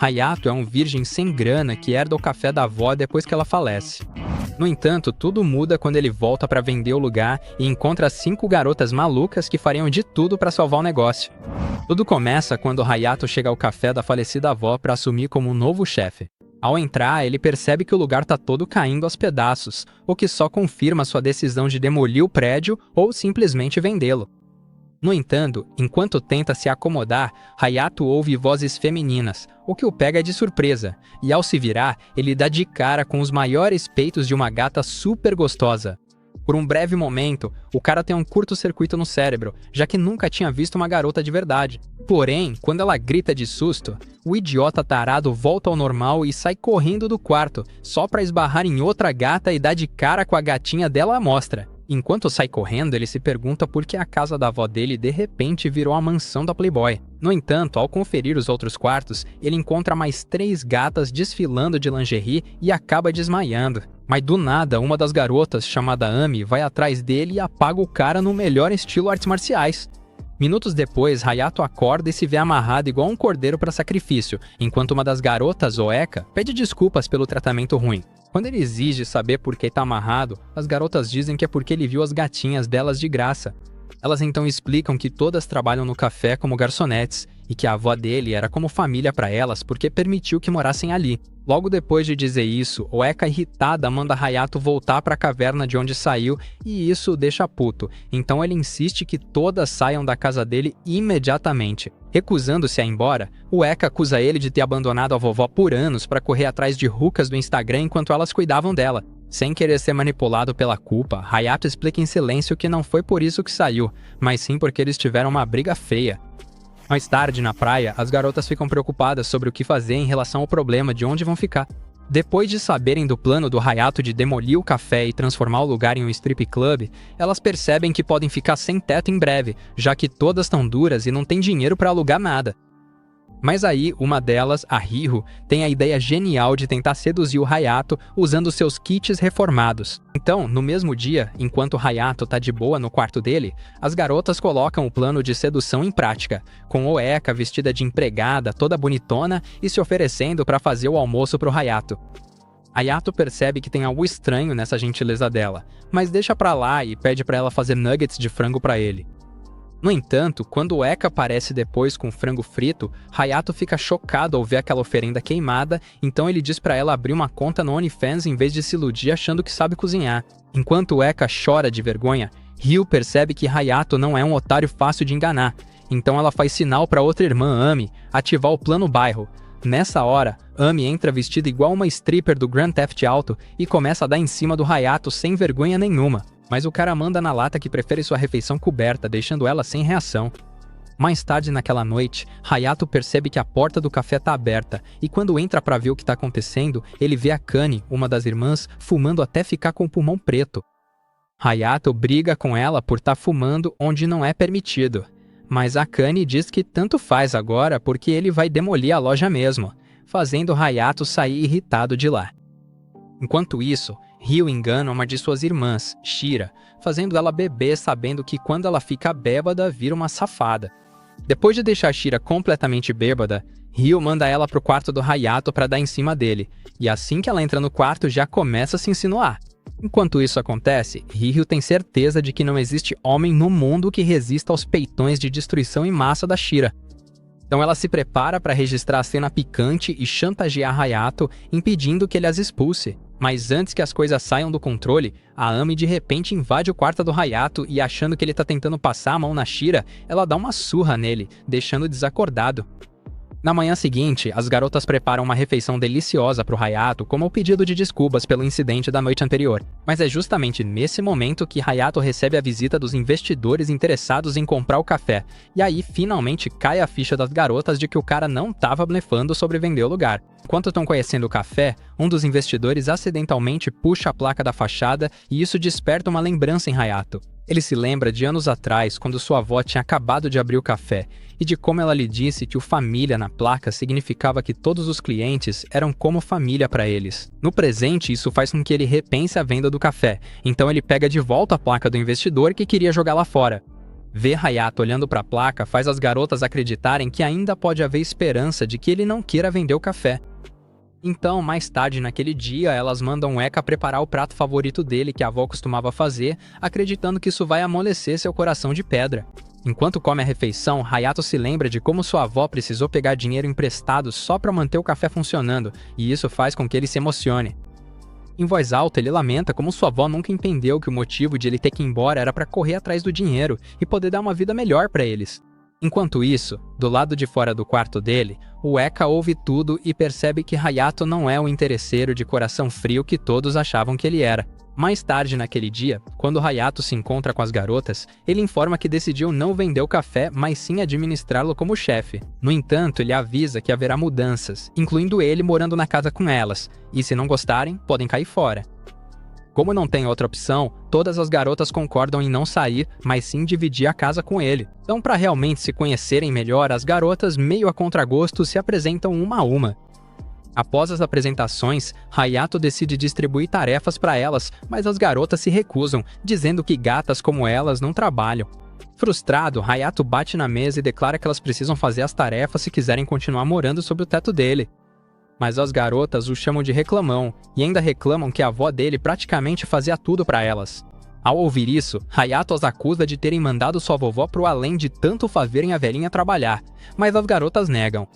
Hayato é um virgem sem grana que herda o café da avó depois que ela falece. No entanto, tudo muda quando ele volta para vender o lugar e encontra 5 garotas malucas que fariam de tudo para salvar o negócio. Tudo começa quando Hayato chega ao café da falecida avó para assumir como um novo chefe. Ao entrar, ele percebe que o lugar está todo caindo aos pedaços, o que só confirma sua decisão de demolir o prédio ou simplesmente vendê-lo. No entanto, enquanto tenta se acomodar, Hayato ouve vozes femininas, o que o pega de surpresa, e ao se virar, ele dá de cara com os maiores peitos de uma gata super gostosa. Por um breve momento, o cara tem um curto-circuito no cérebro, já que nunca tinha visto uma garota de verdade. Porém, quando ela grita de susto, o idiota tarado volta ao normal e sai correndo do quarto, só pra esbarrar em outra gata e dar de cara com a gatinha dela à mostra. Enquanto sai correndo, ele se pergunta por que a casa da avó dele de repente virou a mansão da Playboy. No entanto, ao conferir os outros quartos, ele encontra mais 3 gatas desfilando de lingerie e acaba desmaiando. Mas do nada, uma das garotas, chamada Ami, vai atrás dele e apaga o cara no melhor estilo artes marciais. Minutos depois, Hayato acorda e se vê amarrado igual um cordeiro para sacrifício, enquanto uma das garotas, Oeka, pede desculpas pelo tratamento ruim. Quando ele exige saber por que está amarrado, as garotas dizem que é porque ele viu as gatinhas delas de graça. Elas então explicam que todas trabalham no café como garçonetes e que a avó dele era como família para elas porque permitiu que morassem ali. Logo depois de dizer isso, Oeka irritada manda Hayato voltar para a caverna de onde saiu e isso o deixa puto, então ele insiste que todas saiam da casa dele imediatamente. Recusando-se a ir embora, Oeka acusa ele de ter abandonado a vovó por anos para correr atrás de hookas do Instagram enquanto elas cuidavam dela. Sem querer ser manipulado pela culpa, Hayato explica em silêncio que não foi por isso que saiu, mas sim porque eles tiveram uma briga feia. Mais tarde, na praia, as garotas ficam preocupadas sobre o que fazer em relação ao problema de onde vão ficar. Depois de saberem do plano do Hayato de demolir o café e transformar o lugar em um strip club, elas percebem que podem ficar sem teto em breve, já que todas estão duras e não tem dinheiro para alugar nada. Mas aí, uma delas, a Riho, tem a ideia genial de tentar seduzir o Hayato usando seus kits reformados. Então, no mesmo dia, enquanto o Hayato tá de boa no quarto dele, as garotas colocam o plano de sedução em prática, com Oeka vestida de empregada, toda bonitona e se oferecendo para fazer o almoço pro Hayato. Hayato percebe que tem algo estranho nessa gentileza dela, mas deixa pra lá e pede pra ela fazer nuggets de frango pra ele. No entanto, quando Oeka aparece depois com frango frito, Hayato fica chocado ao ver aquela oferenda queimada, então ele diz pra ela abrir uma conta no OnlyFans em vez de se iludir achando que sabe cozinhar. Enquanto Oeka chora de vergonha, Ryu percebe que Hayato não é um otário fácil de enganar, então ela faz sinal pra outra irmã, Ami, ativar o plano bairro. Nessa hora, Ami entra vestida igual uma stripper do Grand Theft Auto e começa a dar em cima do Hayato sem vergonha nenhuma. Mas o cara manda na lata que prefere sua refeição coberta, deixando ela sem reação. Mais tarde naquela noite, Hayato percebe que a porta do café tá aberta, e quando entra pra ver o que tá acontecendo, ele vê a Kani, uma das irmãs, fumando até ficar com o pulmão preto. Hayato briga com ela por tá fumando onde não é permitido, mas a Kani diz que tanto faz agora porque ele vai demolir a loja mesmo, fazendo Hayato sair irritado de lá. Enquanto isso, Ryu engana uma de suas irmãs, Shira, fazendo ela beber sabendo que quando ela fica bêbada, vira uma safada. Depois de deixar Shira completamente bêbada, Ryu manda ela pro quarto do Hayato para dar em cima dele, e assim que ela entra no quarto já começa a se insinuar. Enquanto isso acontece, Ryu tem certeza de que não existe homem no mundo que resista aos peitões de destruição em massa da Shira. Então ela se prepara para registrar a cena picante e chantagear Hayato, impedindo que ele as expulse. Mas antes que as coisas saiam do controle, a Ami de repente invade o quarto do Hayato e achando que ele tá tentando passar a mão na Shira, ela dá uma surra nele, deixando-o desacordado. Na manhã seguinte, as garotas preparam uma refeição deliciosa pro Hayato como pedido de desculpas pelo incidente da noite anterior. Mas é justamente nesse momento que Hayato recebe a visita dos investidores interessados em comprar o café, e aí finalmente cai a ficha das garotas de que o cara não tava blefando sobre vender o lugar. Enquanto estão conhecendo o café, um dos investidores acidentalmente puxa a placa da fachada e isso desperta uma lembrança em Hayato. Ele se lembra de anos atrás, quando sua avó tinha acabado de abrir o café, e de como ela lhe disse que o família na placa significava que todos os clientes eram como família para eles. No presente, isso faz com que ele repense a venda do café, então ele pega de volta a placa do investidor que queria jogar lá fora. Ver Hayato olhando para a placa faz as garotas acreditarem que ainda pode haver esperança de que ele não queira vender o café. Então, mais tarde naquele dia, elas mandam Eka preparar o prato favorito dele que a avó costumava fazer, acreditando que isso vai amolecer seu coração de pedra. Enquanto come a refeição, Hayato se lembra de como sua avó precisou pegar dinheiro emprestado só para manter o café funcionando, e isso faz com que ele se emocione. Em voz alta, ele lamenta como sua avó nunca entendeu que o motivo de ele ter que ir embora era para correr atrás do dinheiro e poder dar uma vida melhor para eles. Enquanto isso, do lado de fora do quarto dele, o Eka ouve tudo e percebe que Hayato não é o interesseiro de coração frio que todos achavam que ele era. Mais tarde naquele dia, quando Hayato se encontra com as garotas, ele informa que decidiu não vender o café, mas sim administrá-lo como chefe. No entanto, ele avisa que haverá mudanças, incluindo ele morando na casa com elas, e se não gostarem, podem cair fora. Como não tem outra opção, todas as garotas concordam em não sair, mas sim dividir a casa com ele. Então, para realmente se conhecerem melhor, as garotas, meio a contragosto, se apresentam uma a uma. Após as apresentações, Hayato decide distribuir tarefas para elas, mas as garotas se recusam, dizendo que gatas como elas não trabalham. Frustrado, Hayato bate na mesa e declara que elas precisam fazer as tarefas se quiserem continuar morando sob o teto dele. Mas as garotas o chamam de reclamão, e ainda reclamam que a avó dele praticamente fazia tudo para elas. Ao ouvir isso, Hayato as acusa de terem mandado sua vovó pro além de tanto fazerem a velhinha trabalhar, mas as garotas negam,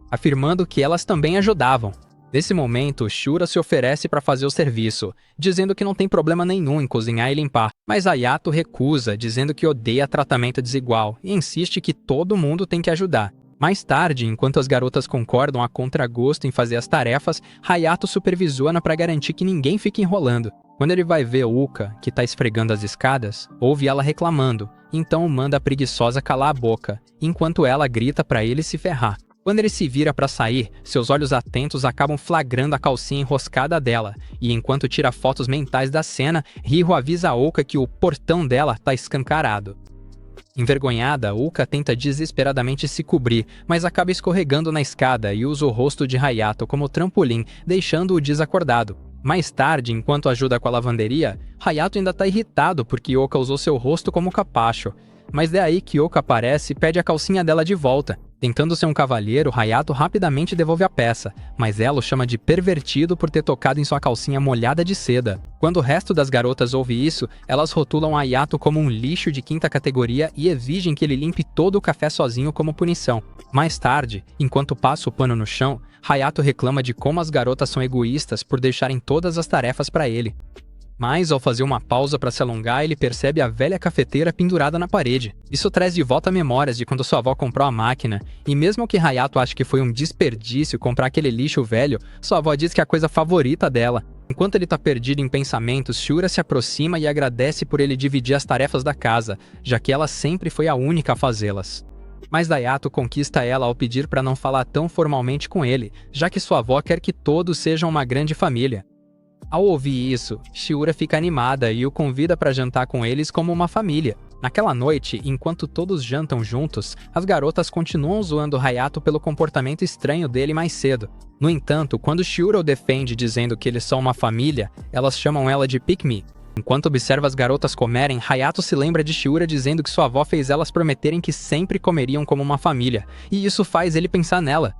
afirmando que elas também ajudavam. Nesse momento, Shura se oferece para fazer o serviço, dizendo que não tem problema nenhum em cozinhar e limpar, mas Hayato recusa, dizendo que odeia tratamento desigual e insiste que todo mundo tem que ajudar. Mais tarde, enquanto as garotas concordam a contragosto em fazer as tarefas, Hayato supervisiona para garantir que ninguém fique enrolando. Quando ele vai ver Uka, que está esfregando as escadas, ouve ela reclamando, então manda a preguiçosa calar a boca, enquanto ela grita para ele se ferrar. Quando ele se vira para sair, seus olhos atentos acabam flagrando a calcinha enroscada dela, e enquanto tira fotos mentais da cena, Riho avisa a Uka que o portão dela está escancarado. Envergonhada, Uka tenta desesperadamente se cobrir, mas acaba escorregando na escada e usa o rosto de Hayato como trampolim, deixando-o desacordado. Mais tarde, enquanto ajuda com a lavanderia, Hayato ainda está irritado porque Uka usou seu rosto como capacho. Mas é aí que Uka aparece e pede a calcinha dela de volta. Tentando ser um cavalheiro, Hayato rapidamente devolve a peça, mas ela o chama de pervertido por ter tocado em sua calcinha molhada de seda. Quando o resto das garotas ouve isso, elas rotulam Hayato como um lixo de quinta categoria e exigem que ele limpe todo o café sozinho como punição. Mais tarde, enquanto passa o pano no chão, Hayato reclama de como as garotas são egoístas por deixarem todas as tarefas para ele. Mas, ao fazer uma pausa para se alongar, ele percebe a velha cafeteira pendurada na parede. Isso traz de volta memórias de quando sua avó comprou a máquina, e mesmo que Hayato ache que foi um desperdício comprar aquele lixo velho, sua avó diz que é a coisa favorita dela. Enquanto ele está perdido em pensamentos, Shura se aproxima e agradece por ele dividir as tarefas da casa, já que ela sempre foi a única a fazê-las. Mas Hayato conquista ela ao pedir para não falar tão formalmente com ele, já que sua avó quer que todos sejam uma grande família. Ao ouvir isso, Shura fica animada e o convida para jantar com eles como uma família. Naquela noite, enquanto todos jantam juntos, as garotas continuam zoando Hayato pelo comportamento estranho dele mais cedo. No entanto, quando Shura o defende dizendo que eles são uma família, elas chamam ela de Pick Me. Enquanto observa as garotas comerem, Hayato se lembra de Shura dizendo que sua avó fez elas prometerem que sempre comeriam como uma família, e isso faz ele pensar nela.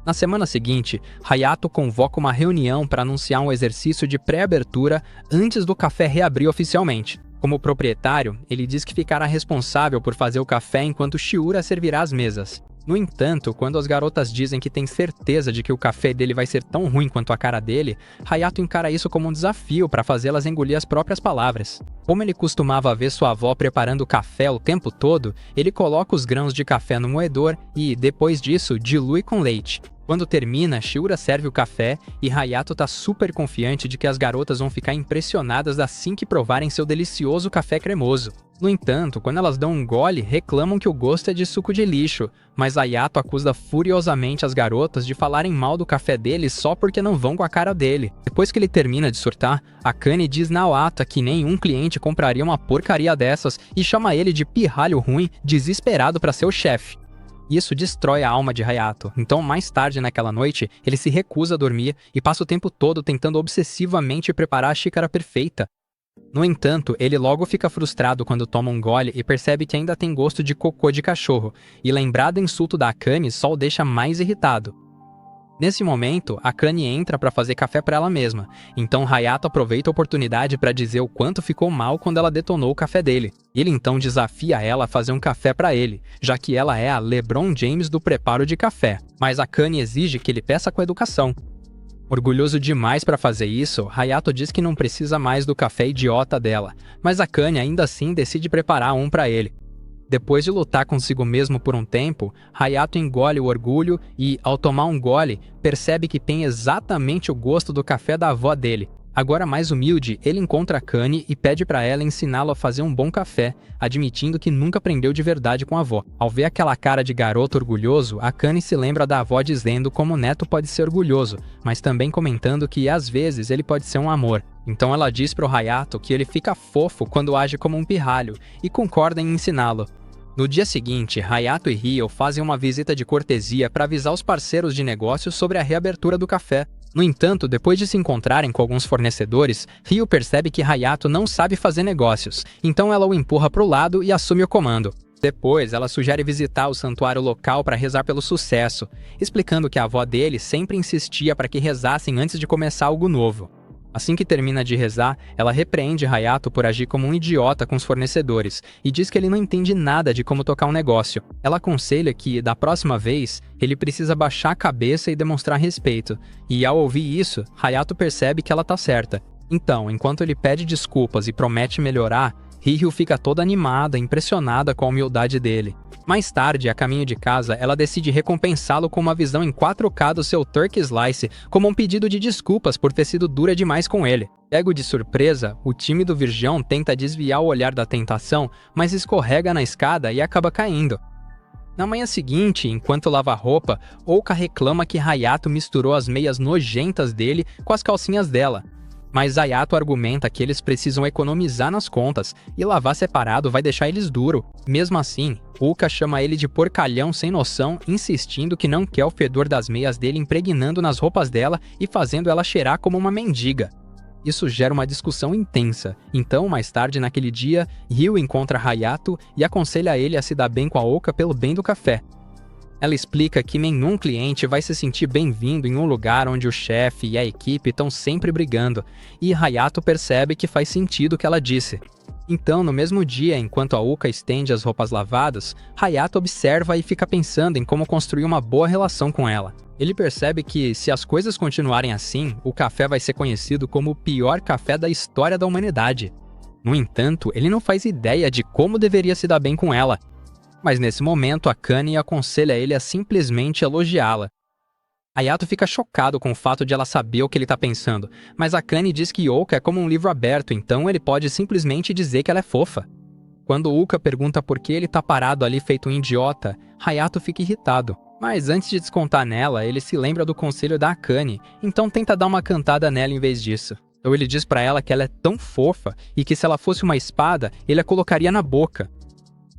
Na semana seguinte, Hayato convoca uma reunião para anunciar um exercício de pré-abertura antes do café reabrir oficialmente. Como proprietário, ele diz que ficará responsável por fazer o café enquanto Shura servirá as mesas. No entanto, quando as garotas dizem que têm certeza de que o café dele vai ser tão ruim quanto a cara dele, Hayato encara isso como um desafio para fazê-las engolir as próprias palavras. Como ele costumava ver sua avó preparando o café o tempo todo, ele coloca os grãos de café no moedor e, depois disso, dilui com leite. Quando termina, Shura serve o café e Hayato tá super confiante de que as garotas vão ficar impressionadas assim que provarem seu delicioso café cremoso. No entanto, quando elas dão um gole, reclamam que o gosto é de suco de lixo, mas Hayato acusa furiosamente as garotas de falarem mal do café dele só porque não vão com a cara dele. Depois que ele termina de surtar, Akane diz na lata que nenhum cliente compraria uma porcaria dessas e chama ele de pirralho ruim, desesperado para ser o chefe. Isso destrói a alma de Hayato, então mais tarde naquela noite, ele se recusa a dormir e passa o tempo todo tentando obsessivamente preparar a xícara perfeita. No entanto, ele logo fica frustrado quando toma um gole e percebe que ainda tem gosto de cocô de cachorro, e lembrar do insulto da Akane só o deixa mais irritado. Nesse momento, Akane entra para fazer café para ela mesma, então Hayato aproveita a oportunidade para dizer o quanto ficou mal quando ela detonou o café dele. Ele então desafia ela a fazer um café para ele, já que ela é a LeBron James do preparo de café, mas Akane exige que ele peça com educação. Orgulhoso demais para fazer isso, Hayato diz que não precisa mais do café idiota dela, mas Akane ainda assim decide preparar um para ele. Depois de lutar consigo mesmo por um tempo, Hayato engole o orgulho e, ao tomar um gole, percebe que tem exatamente o gosto do café da avó dele. Agora mais humilde, ele encontra Akane e pede para ela ensiná-lo a fazer um bom café, admitindo que nunca aprendeu de verdade com a avó. Ao ver aquela cara de garoto orgulhoso, Akane se lembra da avó dizendo como o neto pode ser orgulhoso, mas também comentando que às vezes ele pode ser um amor. Então ela diz para o Hayato que ele fica fofo quando age como um pirralho e concorda em ensiná-lo. No dia seguinte, Hayato e Ryo fazem uma visita de cortesia para avisar os parceiros de negócios sobre a reabertura do café. No entanto, depois de se encontrarem com alguns fornecedores, Ryo percebe que Hayato não sabe fazer negócios, então ela o empurra para o lado e assume o comando. Depois, ela sugere visitar o santuário local para rezar pelo sucesso, explicando que a avó dele sempre insistia para que rezassem antes de começar algo novo. Assim que termina de rezar, ela repreende Hayato por agir como um idiota com os fornecedores e diz que ele não entende nada de como tocar um negócio. Ela aconselha que, da próxima vez, ele precisa baixar a cabeça e demonstrar respeito, e ao ouvir isso, Hayato percebe que ela tá certa. Então, enquanto ele pede desculpas e promete melhorar, Ryo fica toda animada, impressionada com a humildade dele. Mais tarde, a caminho de casa, ela decide recompensá-lo com uma visão em 4K do seu Turkey Slice como um pedido de desculpas por ter sido dura demais com ele. Pego de surpresa, o tímido virgão tenta desviar o olhar da tentação, mas escorrega na escada e acaba caindo. Na manhã seguinte, enquanto lava a roupa, Ouka reclama que Hayato misturou as meias nojentas dele com as calcinhas dela. Mas Hayato argumenta que eles precisam economizar nas contas e lavar separado vai deixar eles duro. Mesmo assim, Ouka chama ele de porcalhão sem noção, insistindo que não quer o fedor das meias dele impregnando nas roupas dela e fazendo ela cheirar como uma mendiga. Isso gera uma discussão intensa. Então, mais tarde naquele dia, Ryo encontra Hayato e aconselha ele a se dar bem com a Ouka pelo bem do café. Ela explica que nenhum cliente vai se sentir bem-vindo em um lugar onde o chefe e a equipe estão sempre brigando, e Hayato percebe que faz sentido o que ela disse. Então, no mesmo dia, enquanto a Ouka estende as roupas lavadas, Hayato observa e fica pensando em como construir uma boa relação com ela. Ele percebe que, se as coisas continuarem assim, o café vai ser conhecido como o pior café da história da humanidade. No entanto, ele não faz ideia de como deveria se dar bem com ela. Mas nesse momento, Akane aconselha ele a simplesmente elogiá-la. Hayato fica chocado com o fato de ela saber o que ele está pensando, mas Akane diz que Ouka é como um livro aberto, então ele pode simplesmente dizer que ela é fofa. Quando Ouka pergunta por que ele está parado ali feito um idiota, Hayato fica irritado. Mas antes de descontar nela, ele se lembra do conselho da Akane, então tenta dar uma cantada nela em vez disso. Então ele diz pra ela que ela é tão fofa e que se ela fosse uma espada, ele a colocaria na boca.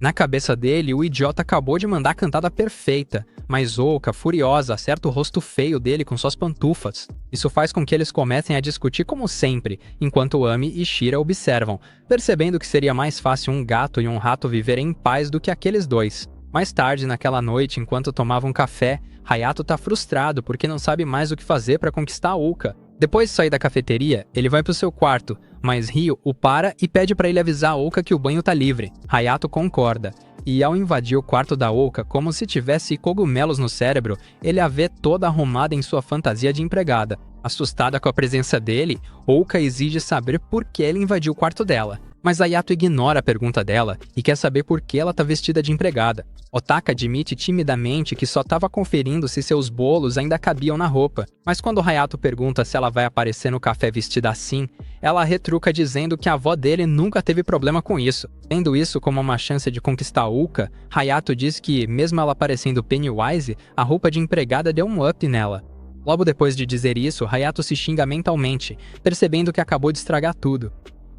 Na cabeça dele, o idiota acabou de mandar a cantada perfeita, mas Ouka, furiosa, acerta o rosto feio dele com suas pantufas. Isso faz com que eles comecem a discutir como sempre, enquanto Ami e Shira observam, percebendo que seria mais fácil um gato e um rato viverem em paz do que aqueles dois. Mais tarde, naquela noite, enquanto tomavam café, Hayato tá frustrado porque não sabe mais o que fazer para conquistar a Ouka. Depois de sair da cafeteria, ele vai pro seu quarto, mas Ryo o para e pede para ele avisar a Ouka que o banho tá livre. Hayato concorda, e ao invadir o quarto da Ouka como se tivesse cogumelos no cérebro, ele a vê toda arrumada em sua fantasia de empregada. Assustada com a presença dele, Ouka exige saber por que ele invadiu o quarto dela. Mas Hayato ignora a pergunta dela e quer saber por que ela tá vestida de empregada. Otaka admite timidamente que só estava conferindo se seus bolos ainda cabiam na roupa. Mas quando Hayato pergunta se ela vai aparecer no café vestida assim, ela retruca dizendo que a avó dele nunca teve problema com isso. Tendo isso como uma chance de conquistar Ouka, Hayato diz que, mesmo ela parecendo Pennywise, a roupa de empregada deu um up nela. Logo depois de dizer isso, Hayato se xinga mentalmente, percebendo que acabou de estragar tudo.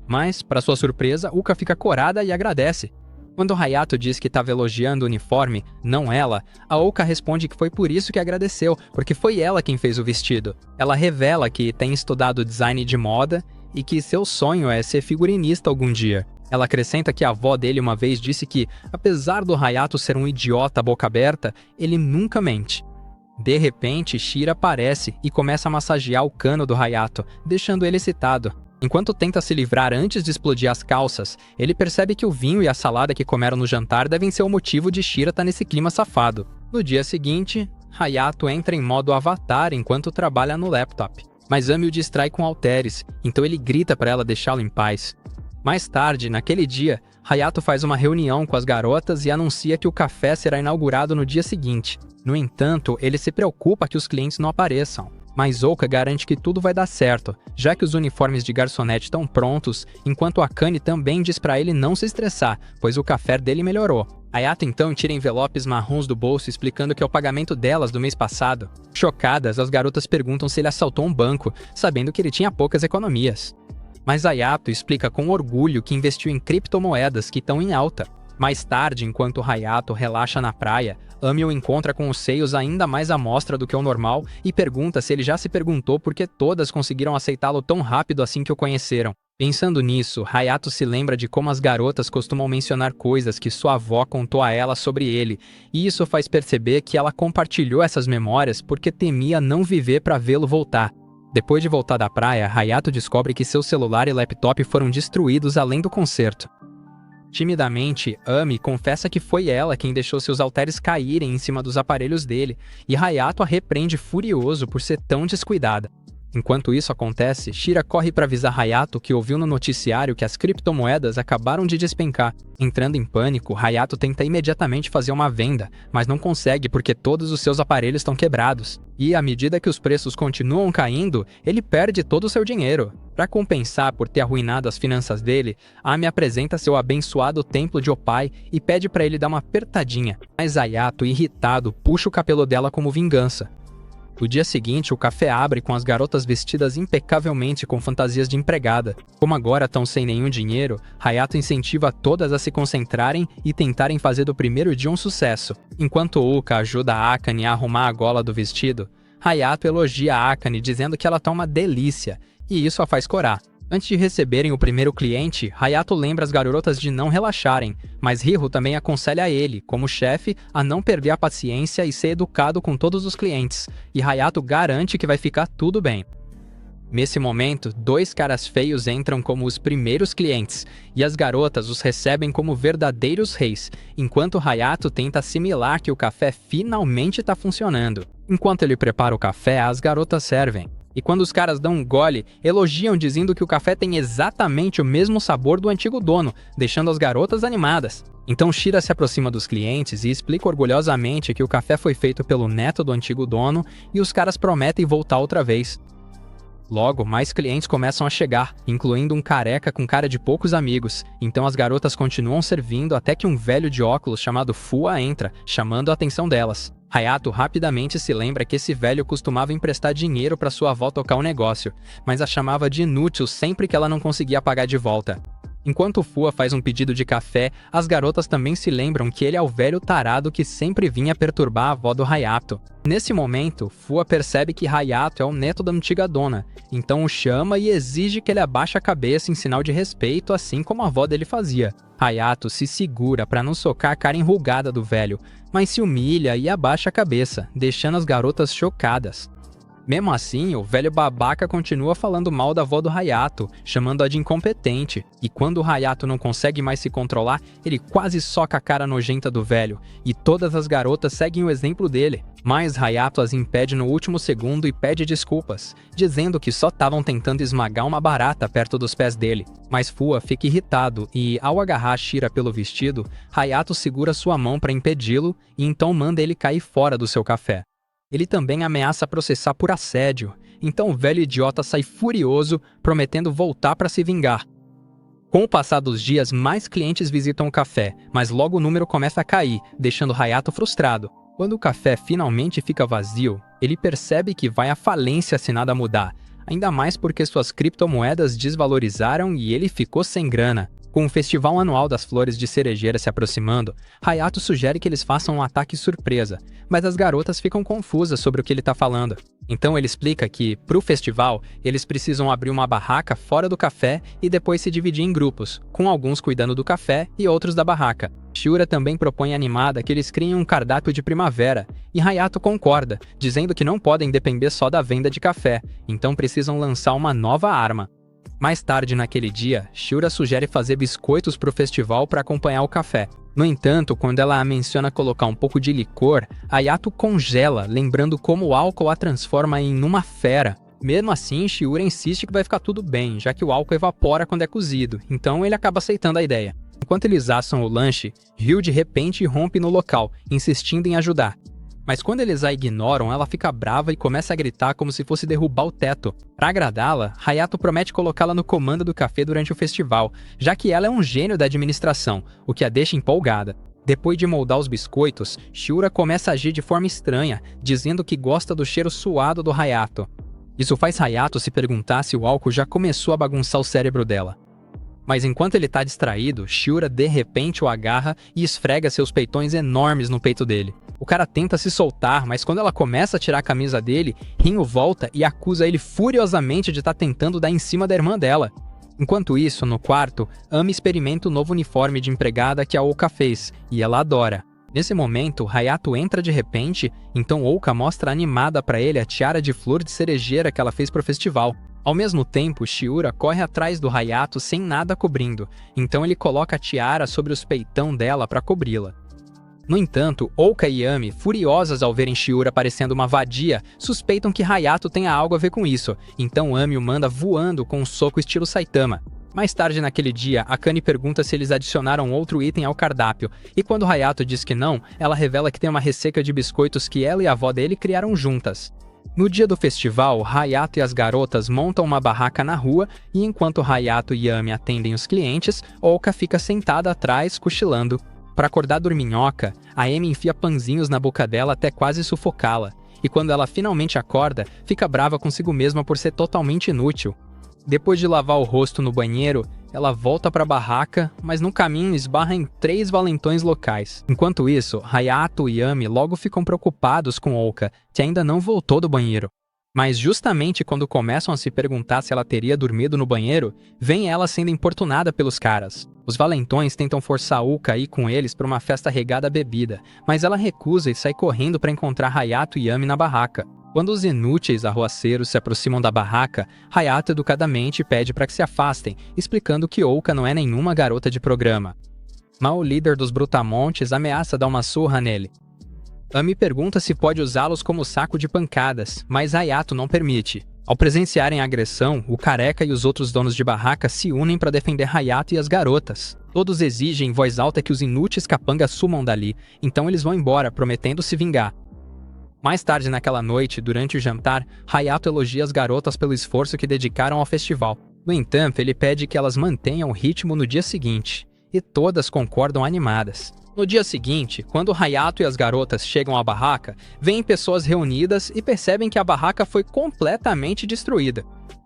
Mas, para sua surpresa, Ouka fica corada e agradece. Quando Hayato diz que estava elogiando o uniforme, não ela, a Ouka responde que foi por isso que agradeceu, porque foi ela quem fez o vestido. Ela revela que tem estudado design de moda e que seu sonho é ser figurinista algum dia. Ela acrescenta que a avó dele uma vez disse que, apesar do Hayato ser um idiota boca aberta, ele nunca mente. De repente, Shira aparece e começa a massagear o cano do Hayato, deixando ele excitado. Enquanto tenta se livrar antes de explodir as calças, ele percebe que o vinho e a salada que comeram no jantar devem ser o motivo de Shira estar nesse clima safado. No dia seguinte, Hayato entra em modo avatar enquanto trabalha no laptop. Mas Ami o distrai com halteres, então ele grita para ela deixá-lo em paz. Mais tarde, naquele dia, Hayato faz uma reunião com as garotas e anuncia que o café será inaugurado no dia seguinte. No entanto, ele se preocupa que os clientes não apareçam. Mas Ouka garante que tudo vai dar certo, já que os uniformes de garçonete estão prontos, enquanto Akane também diz para ele não se estressar, pois o café dele melhorou. Hayato então tira envelopes marrons do bolso explicando que é o pagamento delas do mês passado. Chocadas, as garotas perguntam se ele assaltou um banco, sabendo que ele tinha poucas economias. Mas Hayato explica com orgulho que investiu em criptomoedas que estão em alta. Mais tarde, enquanto Hayato relaxa na praia, Ami o encontra com os seios ainda mais à mostra do que o normal e pergunta se ele já se perguntou por que todas conseguiram aceitá-lo tão rápido assim que o conheceram. Pensando nisso, Hayato se lembra de como as garotas costumam mencionar coisas que sua avó contou a ela sobre ele, e isso faz perceber que ela compartilhou essas memórias porque temia não viver para vê-lo voltar. Depois de voltar da praia, Hayato descobre que seu celular e laptop foram destruídos além do concerto. Timidamente, Ami confessa que foi ela quem deixou seus halteres caírem em cima dos aparelhos dele, e Hayato a repreende furioso por ser tão descuidada. Enquanto isso acontece, Shira corre para avisar Hayato que ouviu no noticiário que as criptomoedas acabaram de despencar. Entrando em pânico, Hayato tenta imediatamente fazer uma venda, mas não consegue porque todos os seus aparelhos estão quebrados. E à medida que os preços continuam caindo, ele perde todo o seu dinheiro. Para compensar por ter arruinado as finanças dele, Ami apresenta seu abençoado templo de Opai e pede para ele dar uma apertadinha. Mas Hayato, irritado, puxa o cabelo dela como vingança. No dia seguinte, o café abre com as garotas vestidas impecavelmente com fantasias de empregada. Como agora estão sem nenhum dinheiro, Hayato incentiva todas a se concentrarem e tentarem fazer do primeiro dia um sucesso. Enquanto Ouka ajuda a Akane a arrumar a gola do vestido, Hayato elogia a Akane dizendo que ela tá uma delícia, e isso a faz corar. Antes de receberem o primeiro cliente, Hayato lembra as garotas de não relaxarem, mas Riho também aconselha ele, como chefe, a não perder a paciência e ser educado com todos os clientes, e Hayato garante que vai ficar tudo bem. Nesse momento, dois caras feios entram como os primeiros clientes, e as garotas os recebem como verdadeiros reis, enquanto Hayato tenta assimilar que o café finalmente está funcionando. Enquanto ele prepara o café, as garotas servem. E quando os caras dão um gole, elogiam dizendo que o café tem exatamente o mesmo sabor do antigo dono, deixando as garotas animadas. Então Shira se aproxima dos clientes e explica orgulhosamente que o café foi feito pelo neto do antigo dono e os caras prometem voltar outra vez. Logo, mais clientes começam a chegar, incluindo um careca com cara de poucos amigos, então as garotas continuam servindo até que um velho de óculos chamado Fua entra, chamando a atenção delas. Hayato rapidamente se lembra que esse velho costumava emprestar dinheiro para sua avó tocar um negócio, mas a chamava de inútil sempre que ela não conseguia pagar de volta. Enquanto Fua faz um pedido de café, as garotas também se lembram que ele é o velho tarado que sempre vinha perturbar a avó do Hayato. Nesse momento, Fua percebe que Hayato é o neto da antiga dona, então o chama e exige que ele abaixe a cabeça em sinal de respeito, assim como a avó dele fazia. Hayato se segura para não socar a cara enrugada do velho, mas se humilha e abaixa a cabeça, deixando as garotas chocadas. Mesmo assim, o velho babaca continua falando mal da avó do Hayato, chamando-a de incompetente, e quando o Hayato não consegue mais se controlar, ele quase soca a cara nojenta do velho, e todas as garotas seguem o exemplo dele. Mas Hayato as impede no último segundo e pede desculpas, dizendo que só estavam tentando esmagar uma barata perto dos pés dele. Mas Fua fica irritado e, ao agarrar Shira pelo vestido, Hayato segura sua mão para impedi-lo e então manda ele cair fora do seu café. Ele também ameaça processar por assédio, então o velho idiota sai furioso, prometendo voltar para se vingar. Com o passar dos dias, mais clientes visitam o café, mas logo o número começa a cair, deixando Hayato frustrado. Quando o café finalmente fica vazio, ele percebe que vai à falência se nada mudar, ainda mais porque suas criptomoedas desvalorizaram e ele ficou sem grana. Com o festival anual das flores de cerejeira se aproximando, Hayato sugere que eles façam um ataque surpresa, mas as garotas ficam confusas sobre o que ele está falando. Então ele explica que, para o festival, eles precisam abrir uma barraca fora do café e depois se dividir em grupos, com alguns cuidando do café e outros da barraca. Shiura também propõe animada que eles criem um cardápio de primavera, e Hayato concorda, dizendo que não podem depender só da venda de café, então precisam lançar uma nova arma. Mais tarde naquele dia, Shiura sugere fazer biscoitos para o festival para acompanhar o café. No entanto, quando ela menciona colocar um pouco de licor, Hayato congela, lembrando como o álcool a transforma em uma fera. Mesmo assim, Shiura insiste que vai ficar tudo bem, já que o álcool evapora quando é cozido, então ele acaba aceitando a ideia. Enquanto eles assam o lanche, Ryu de repente rompe no local, insistindo em ajudar. Mas quando eles a ignoram, ela fica brava e começa a gritar como se fosse derrubar o teto. Para agradá-la, Hayato promete colocá-la no comando do café durante o festival, já que ela é um gênio da administração, o que a deixa empolgada. Depois de moldar os biscoitos, Shiura começa a agir de forma estranha, dizendo que gosta do cheiro suado do Hayato. Isso faz Hayato se perguntar se o álcool já começou a bagunçar o cérebro dela. Mas enquanto ele está distraído, Shiura de repente o agarra e esfrega seus peitões enormes no peito dele. O cara tenta se soltar, mas quando ela começa a tirar a camisa dele, Rinho volta e acusa ele furiosamente de estar tentando dar em cima da irmã dela. Enquanto isso, no quarto, Ami experimenta o novo uniforme de empregada que a Ouka fez, e ela adora. Nesse momento, Hayato entra de repente, então Ouka mostra animada para ele a tiara de flor de cerejeira que ela fez pro festival. Ao mesmo tempo, Shiura corre atrás do Hayato sem nada cobrindo, então ele coloca a tiara sobre os peitão dela para cobri-la. No entanto, Ouka e Ami, furiosas ao verem Shiura parecendo uma vadia, suspeitam que Hayato tenha algo a ver com isso, então Ami o manda voando com um soco estilo Saitama. Mais tarde naquele dia, Akane pergunta se eles adicionaram outro item ao cardápio, e quando Hayato diz que não, ela revela que tem uma receita de biscoitos que ela e a avó dele criaram juntas. No dia do festival, Hayato e as garotas montam uma barraca na rua, e enquanto Hayato e Ami atendem os clientes, Ouka fica sentada atrás, cochilando. Para acordar a dorminhoca, a Amy enfia pãezinhos na boca dela até quase sufocá-la, e quando ela finalmente acorda, fica brava consigo mesma por ser totalmente inútil. Depois de lavar o rosto no banheiro, ela volta para a barraca, mas no caminho esbarra em 3 valentões locais. Enquanto isso, Hayato e Ami logo ficam preocupados com Ouka, que ainda não voltou do banheiro. Mas justamente quando começam a se perguntar se ela teria dormido no banheiro, vem ela sendo importunada pelos caras. Os valentões tentam forçar Ouka a ir com eles para uma festa regada a bebida, mas ela recusa e sai correndo para encontrar Hayato e Ami na barraca. Quando os inúteis arruaceiros se aproximam da barraca, Hayato educadamente pede para que se afastem, explicando que Ouka não é nenhuma garota de programa. Mas o líder dos Brutamontes ameaça dar uma surra nele. Ami pergunta se pode usá-los como saco de pancadas, mas Hayato não permite. Ao presenciarem a agressão, o careca e os outros donos de barraca se unem para defender Hayato e as garotas. Todos exigem em voz alta que os inúteis capangas sumam dali, então eles vão embora, prometendo se vingar. Mais tarde naquela noite, durante o jantar, Hayato elogia as garotas pelo esforço que dedicaram ao festival. No entanto, ele pede que elas mantenham o ritmo no dia seguinte, e todas concordam animadas. No dia seguinte, quando Hayato e as garotas chegam à barraca, veem pessoas reunidas e percebem que a barraca foi completamente destruída.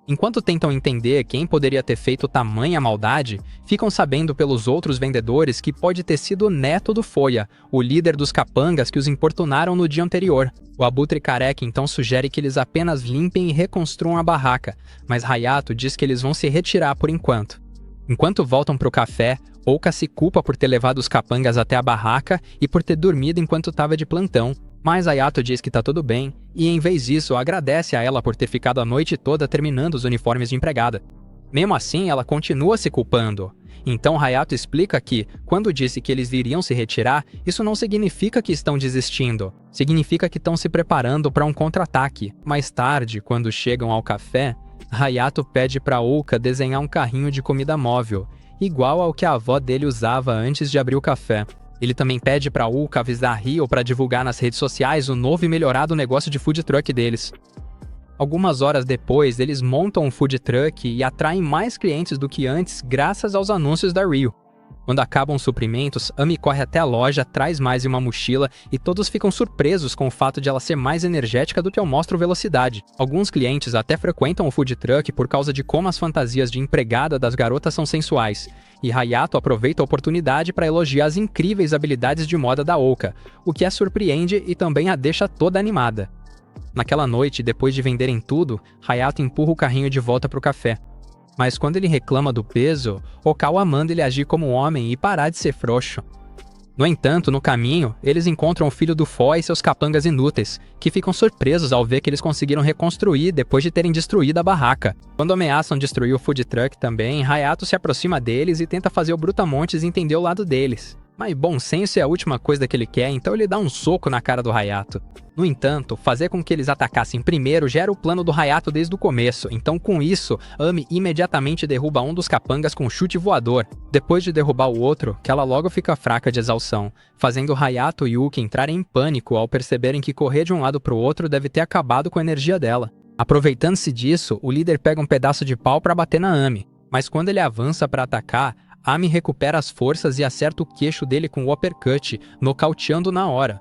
Enquanto tentam entender quem poderia ter feito tamanha maldade, ficam sabendo pelos outros vendedores que pode ter sido o neto do Foya, o líder dos capangas que os importunaram no dia anterior. O abutre careca então sugere que eles apenas limpem e reconstruam a barraca, mas Hayato diz que eles vão se retirar por enquanto. Enquanto voltam para o café, Ouka se culpa por ter levado os capangas até a barraca e por ter dormido enquanto estava de plantão, mas Hayato diz que tá tudo bem, e em vez disso agradece a ela por ter ficado a noite toda terminando os uniformes de empregada. Mesmo assim, ela continua se culpando. Então Hayato explica que, quando disse que eles iriam se retirar, isso não significa que estão desistindo. Significa que estão se preparando para um contra-ataque. Mais tarde, quando chegam ao café, Hayato pede para Ouka desenhar um carrinho de comida móvel, igual ao que a avó dele usava antes de abrir o café. Ele também pede para Ouka avisar Ryo para divulgar nas redes sociais o novo e melhorado negócio de food truck deles. Algumas horas depois, eles montam um food truck e atraem mais clientes do que antes graças aos anúncios da Ryo. Quando acabam os suprimentos, Amy corre até a loja, traz mais uma mochila e todos ficam surpresos com o fato de ela ser mais energética do que o Monstro Velocidade. Alguns clientes até frequentam o food truck por causa de como as fantasias de empregada das garotas são sensuais. E Hayato aproveita a oportunidade para elogiar as incríveis habilidades de moda da Oka, o que a surpreende e também a deixa toda animada. Naquela noite, depois de venderem tudo, Hayato empurra o carrinho de volta para o café. Mas quando ele reclama do peso, Okawa manda ele agir como um homem e parar de ser frouxo. No entanto, no caminho, eles encontram o filho do Fó e seus capangas inúteis, que ficam surpresos ao ver que eles conseguiram reconstruir depois de terem destruído a barraca. Quando ameaçam destruir o food truck também, Hayato se aproxima deles e tenta fazer o Brutamontes entender o lado deles. Mas bom senso é a última coisa que ele quer, então ele dá um soco na cara do Hayato. No entanto, fazer com que eles atacassem primeiro já era o plano do Hayato desde o começo, então com isso, Amy imediatamente derruba um dos capangas com um chute voador. Depois de derrubar o outro, que ela logo fica fraca de exaustão, fazendo Hayato e Yuki entrarem em pânico ao perceberem que correr de um lado para o outro deve ter acabado com a energia dela. Aproveitando-se disso, o líder pega um pedaço de pau para bater na Amy, mas quando ele avança para atacar, Amy recupera as forças e acerta o queixo dele com o uppercut, nocauteando na hora.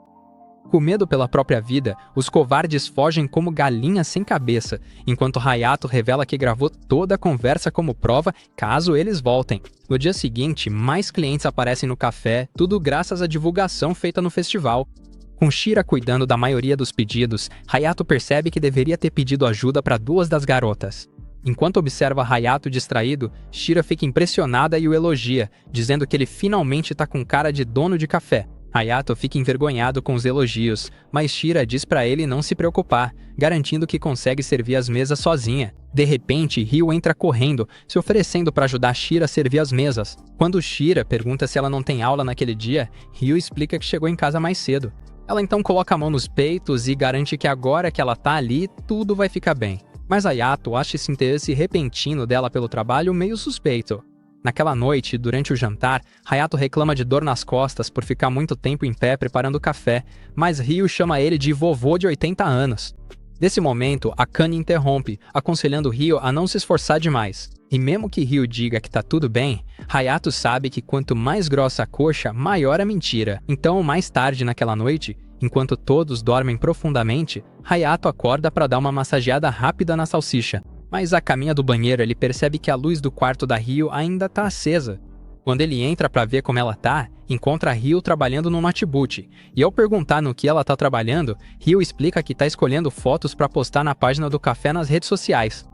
Com medo pela própria vida, os covardes fogem como galinhas sem cabeça, enquanto Hayato revela que gravou toda a conversa como prova caso eles voltem. No dia seguinte, mais clientes aparecem no café, tudo graças à divulgação feita no festival. Com Shira cuidando da maioria dos pedidos, Hayato percebe que deveria ter pedido ajuda para duas das garotas. Enquanto observa Hayato distraído, Shira fica impressionada e o elogia, dizendo que ele finalmente tá com cara de dono de café. Hayato fica envergonhado com os elogios, mas Shira diz pra ele não se preocupar, garantindo que consegue servir as mesas sozinha. De repente, Ryo entra correndo, se oferecendo para ajudar Shira a servir as mesas. Quando Shira pergunta se ela não tem aula naquele dia, Ryo explica que chegou em casa mais cedo. Ela então coloca a mão nos peitos e garante que agora que ela tá ali, tudo vai ficar bem. Mas Hayato acha esse interesse repentino dela pelo trabalho meio suspeito. Naquela noite, durante o jantar, Hayato reclama de dor nas costas por ficar muito tempo em pé preparando o café, mas Ryo chama ele de vovô de 80 anos. Nesse momento, Akane interrompe, aconselhando Ryo a não se esforçar demais. E mesmo que Ryo diga que tá tudo bem, Hayato sabe que quanto mais grossa a coxa, maior a mentira. Então, mais tarde naquela noite, enquanto todos dormem profundamente, Hayato acorda para dar uma massageada rápida na salsicha. Mas a caminho do banheiro ele percebe que a luz do quarto da Ryo ainda tá acesa. Quando ele entra para ver como ela tá, encontra a Ryo trabalhando no notebook. E ao perguntar no que ela tá trabalhando, Ryo explica que tá escolhendo fotos para postar na página do café nas redes sociais.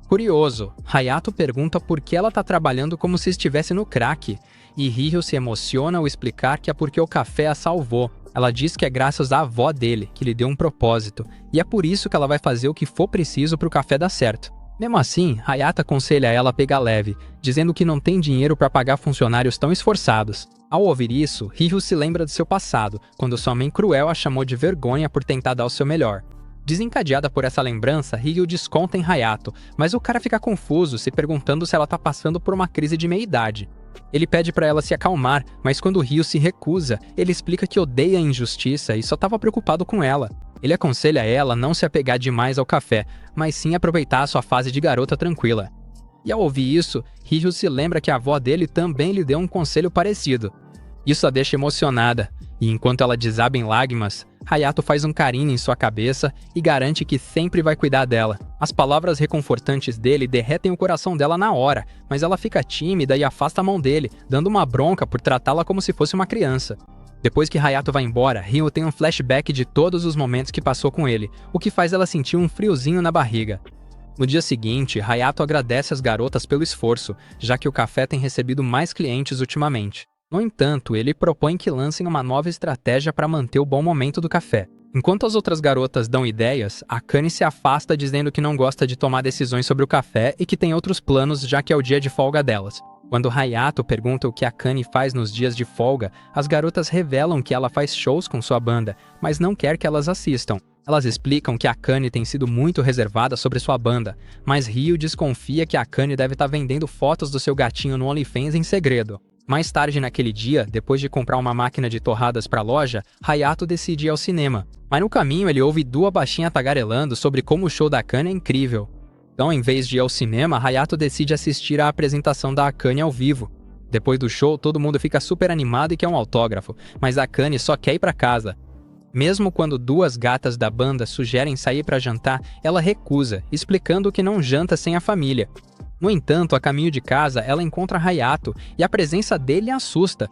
Curioso, Hayato pergunta por que ela tá trabalhando como se estivesse no crack, e Ryo se emociona ao explicar que é porque o café a salvou. Ela diz que é graças à avó dele, que lhe deu um propósito, e é por isso que ela vai fazer o que for preciso para o café dar certo. Mesmo assim, Hayato aconselha ela a pegar leve, dizendo que não tem dinheiro para pagar funcionários tão esforçados. Ao ouvir isso, Ryo se lembra do seu passado, quando sua mãe cruel a chamou de vergonha por tentar dar o seu melhor. Desencadeada por essa lembrança, Ryo desconta em Hayato, mas o cara fica confuso, se perguntando se ela tá passando por uma crise de meia-idade. Ele pede para ela se acalmar, mas quando Ryo se recusa, ele explica que odeia a injustiça e só estava preocupado com ela. Ele aconselha ela a não se apegar demais ao café, mas sim aproveitar a sua fase de garota tranquila. E ao ouvir isso, Ryo se lembra que a avó dele também lhe deu um conselho parecido. Isso a deixa emocionada, e enquanto ela desaba em lágrimas, Hayato faz um carinho em sua cabeça e garante que sempre vai cuidar dela. As palavras reconfortantes dele derretem o coração dela na hora, mas ela fica tímida e afasta a mão dele, dando uma bronca por tratá-la como se fosse uma criança. Depois que Hayato vai embora, Ryo tem um flashback de todos os momentos que passou com ele, o que faz ela sentir um friozinho na barriga. No dia seguinte, Hayato agradece as garotas pelo esforço, já que o café tem recebido mais clientes ultimamente. No entanto, ele propõe que lancem uma nova estratégia para manter o bom momento do café. Enquanto as outras garotas dão ideias, Akane se afasta dizendo que não gosta de tomar decisões sobre o café e que tem outros planos já que é o dia de folga delas. Quando Hayato pergunta o que Akane faz nos dias de folga, as garotas revelam que ela faz shows com sua banda, mas não quer que elas assistam. Elas explicam que Akane tem sido muito reservada sobre sua banda, mas Ryo desconfia que Akane deve estar vendendo fotos do seu gatinho no OnlyFans em segredo. Mais tarde naquele dia, depois de comprar uma máquina de torradas para a loja, Hayato decide ir ao cinema. Mas no caminho ele ouve duas baixinhas tagarelando sobre como o show da Akane é incrível. Então, em vez de ir ao cinema, Hayato decide assistir à apresentação da Akane ao vivo. Depois do show, todo mundo fica super animado e quer um autógrafo, mas a Akane só quer ir pra casa. Mesmo quando duas gatas da banda sugerem sair para jantar, ela recusa, explicando que não janta sem a família. No entanto, a caminho de casa, ela encontra Hayato e a presença dele a assusta.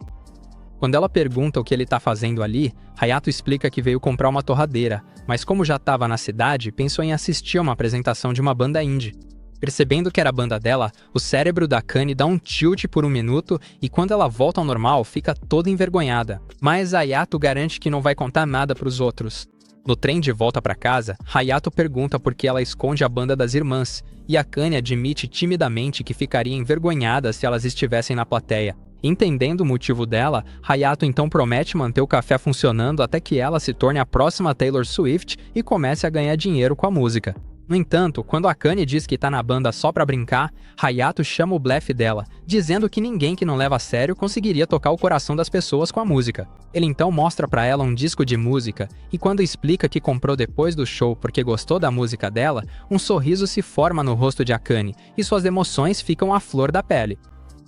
Quando ela pergunta o que ele está fazendo ali, Hayato explica que veio comprar uma torradeira, mas como já estava na cidade, pensou em assistir a uma apresentação de uma banda indie. Percebendo que era a banda dela, o cérebro da Akane dá um tilt por um minuto e quando ela volta ao normal, fica toda envergonhada. Mas Hayato garante que não vai contar nada para os outros. No trem de volta para casa, Hayato pergunta por que ela esconde a banda das irmãs, e Akane admite timidamente que ficaria envergonhada se elas estivessem na plateia. Entendendo o motivo dela, Hayato então promete manter o café funcionando até que ela se torne a próxima Taylor Swift e comece a ganhar dinheiro com a música. No entanto, quando Akane diz que tá na banda só pra brincar, Hayato chama o blefe dela, dizendo que ninguém que não leva a sério conseguiria tocar o coração das pessoas com a música. Ele então mostra pra ela um disco de música, e quando explica que comprou depois do show porque gostou da música dela, um sorriso se forma no rosto de Akane, e suas emoções ficam à flor da pele.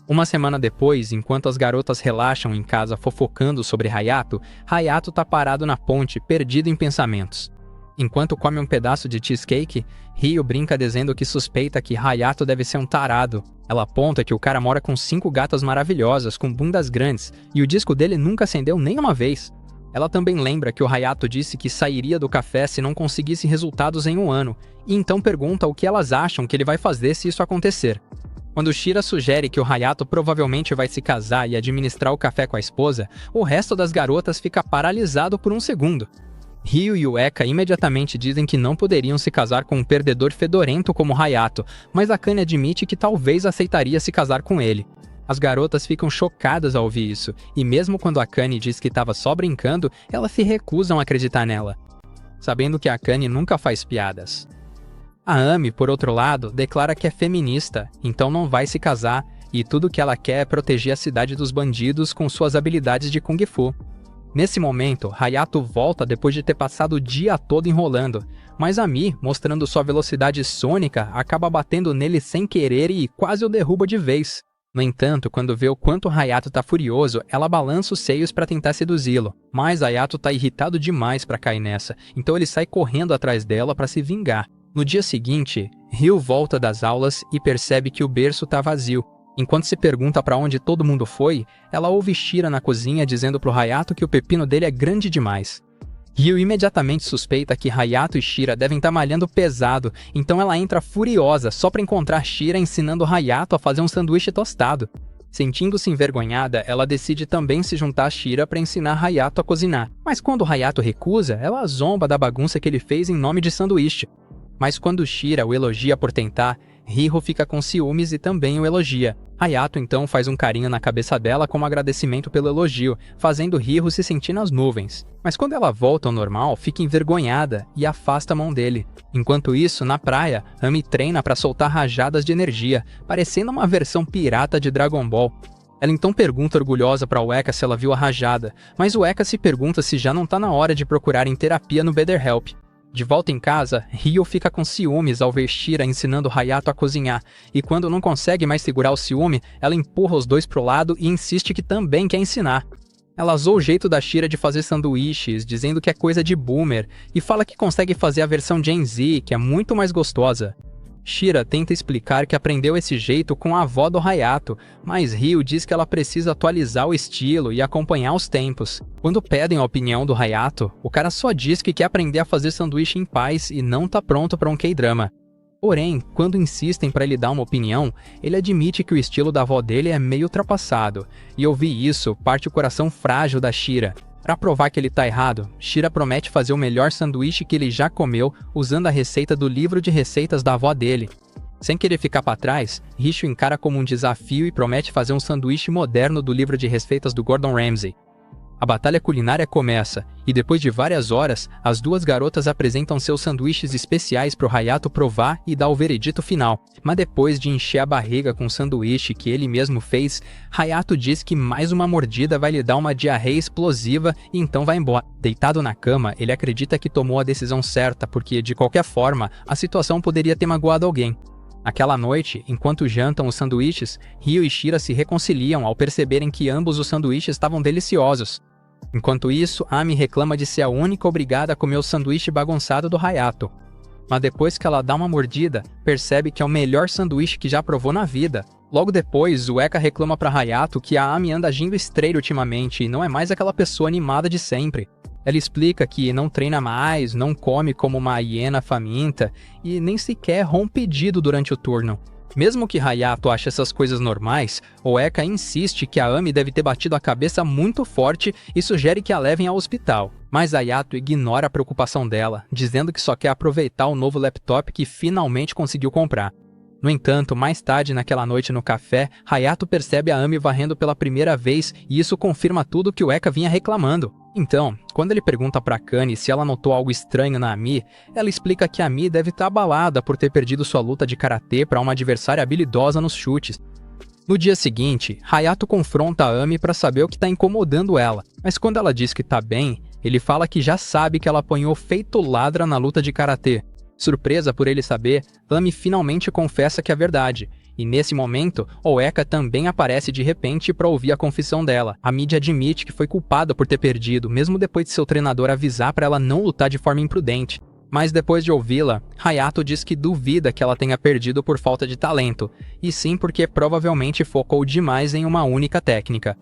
Uma semana depois, enquanto as garotas relaxam em casa fofocando sobre Hayato, Hayato tá parado na ponte, perdido em pensamentos. Enquanto come um pedaço de cheesecake, Ryo brinca dizendo que suspeita que Hayato deve ser um tarado. Ela aponta que o cara mora com 5 gatas maravilhosas com bundas grandes e o disco dele nunca acendeu nem uma vez. Ela também lembra que o Hayato disse que sairia do café se não conseguisse resultados em um ano, e então pergunta o que elas acham que ele vai fazer se isso acontecer. Quando Shira sugere que o Hayato provavelmente vai se casar e administrar o café com a esposa, o resto das garotas fica paralisado por um segundo. Ryo e o Eka imediatamente dizem que não poderiam se casar com um perdedor fedorento como Hayato, mas Akane admite que talvez aceitaria se casar com ele. As garotas ficam chocadas ao ouvir isso, e mesmo quando Akane diz que estava só brincando, elas se recusam a acreditar nela, sabendo que Akane nunca faz piadas. A Ami, por outro lado, declara que é feminista, então não vai se casar, e tudo que ela quer é proteger a cidade dos bandidos com suas habilidades de Kung Fu. Nesse momento, Hayato volta depois de ter passado o dia todo enrolando, mas Ami, mostrando sua velocidade sônica, acaba batendo nele sem querer e quase o derruba de vez. No entanto, quando vê o quanto Hayato tá furioso, ela balança os seios para tentar seduzi-lo, mas Hayato tá irritado demais para cair nessa, então ele sai correndo atrás dela para se vingar. No dia seguinte, Ryo volta das aulas e percebe que o berço tá vazio. Enquanto se pergunta para onde todo mundo foi, ela ouve Shira na cozinha dizendo pro Hayato que o pepino dele é grande demais. Ryo imediatamente suspeita que Hayato e Shira devem estar malhando pesado, então ela entra furiosa só para encontrar Shira ensinando Hayato a fazer um sanduíche tostado. Sentindo-se envergonhada, ela decide também se juntar a Shira para ensinar Hayato a cozinhar, mas quando Hayato recusa, ela zomba da bagunça que ele fez em nome de sanduíche. Mas quando Shira o elogia por tentar, Ryo fica com ciúmes e também o elogia. Hayato então faz um carinho na cabeça dela como agradecimento pelo elogio, fazendo Ryo se sentir nas nuvens. Mas quando ela volta ao normal, fica envergonhada e afasta a mão dele. Enquanto isso, na praia, Ami treina para soltar rajadas de energia, parecendo uma versão pirata de Dragon Ball. Ela então pergunta orgulhosa para o Eka se ela viu a rajada, mas o Eka se pergunta se já não tá na hora de procurarem terapia no BetterHelp. De volta em casa, Ryo fica com ciúmes ao ver Shira ensinando Hayato a cozinhar, e quando não consegue mais segurar o ciúme, ela empurra os dois pro lado e insiste que também quer ensinar. Ela zoa o jeito da Shira de fazer sanduíches, dizendo que é coisa de boomer, e fala que consegue fazer a versão Gen Z, que é muito mais gostosa. Shira tenta explicar que aprendeu esse jeito com a avó do Hayato, mas Ryo diz que ela precisa atualizar o estilo e acompanhar os tempos. Quando pedem a opinião do Hayato, o cara só diz que quer aprender a fazer sanduíche em paz e não tá pronto para um K-drama. Porém, quando insistem para ele dar uma opinião, ele admite que o estilo da avó dele é meio ultrapassado, e ouvir isso parte o coração frágil da Shira. Para provar que ele tá errado, Shira promete fazer o melhor sanduíche que ele já comeu usando a receita do livro de receitas da avó dele. Sem querer ficar para trás, Ryo encara como um desafio e promete fazer um sanduíche moderno do livro de receitas do Gordon Ramsay. A batalha culinária começa, e depois de várias horas, as duas garotas apresentam seus sanduíches especiais para o Hayato provar e dar o veredito final. Mas depois de encher a barriga com o sanduíche que ele mesmo fez, Hayato diz que mais uma mordida vai lhe dar uma diarreia explosiva e então vai embora. Deitado na cama, ele acredita que tomou a decisão certa porque, de qualquer forma, a situação poderia ter magoado alguém. Naquela noite, enquanto jantam os sanduíches, Ryo e Shira se reconciliam ao perceberem que ambos os sanduíches estavam deliciosos. Enquanto isso, Ami reclama de ser a única obrigada a comer o sanduíche bagunçado do Hayato. Mas depois que ela dá uma mordida, percebe que é o melhor sanduíche que já provou na vida. Logo depois, o Eka reclama pra Hayato que a Ami anda agindo estreito ultimamente e não é mais aquela pessoa animada de sempre. Ela explica que não treina mais, não come como uma hiena faminta e nem sequer ronca pedido durante o turno. Mesmo que Hayato ache essas coisas normais, o Eka insiste que a Ami deve ter batido a cabeça muito forte e sugere que a levem ao hospital. Mas Hayato ignora a preocupação dela, dizendo que só quer aproveitar o novo laptop que finalmente conseguiu comprar. No entanto, mais tarde naquela noite no café, Hayato percebe a Ami varrendo pela primeira vez e isso confirma tudo que o Eka vinha reclamando. Então, quando ele pergunta pra Akane se ela notou algo estranho na Ami, ela explica que a Ami deve estar abalada por ter perdido sua luta de karatê para uma adversária habilidosa nos chutes. No dia seguinte, Hayato confronta a Ami para saber o que está incomodando ela, mas quando ela diz que tá bem, ele fala que já sabe que ela apanhou feito ladra na luta de karatê. Surpresa por ele saber, Ami finalmente confessa que é verdade. E nesse momento, o Eka também aparece de repente para ouvir a confissão dela. A mídia admite que foi culpada por ter perdido, mesmo depois de seu treinador avisar para ela não lutar de forma imprudente. Mas depois de ouvi-la, Hayato diz que duvida que ela tenha perdido por falta de talento, e sim porque provavelmente focou demais em uma única técnica.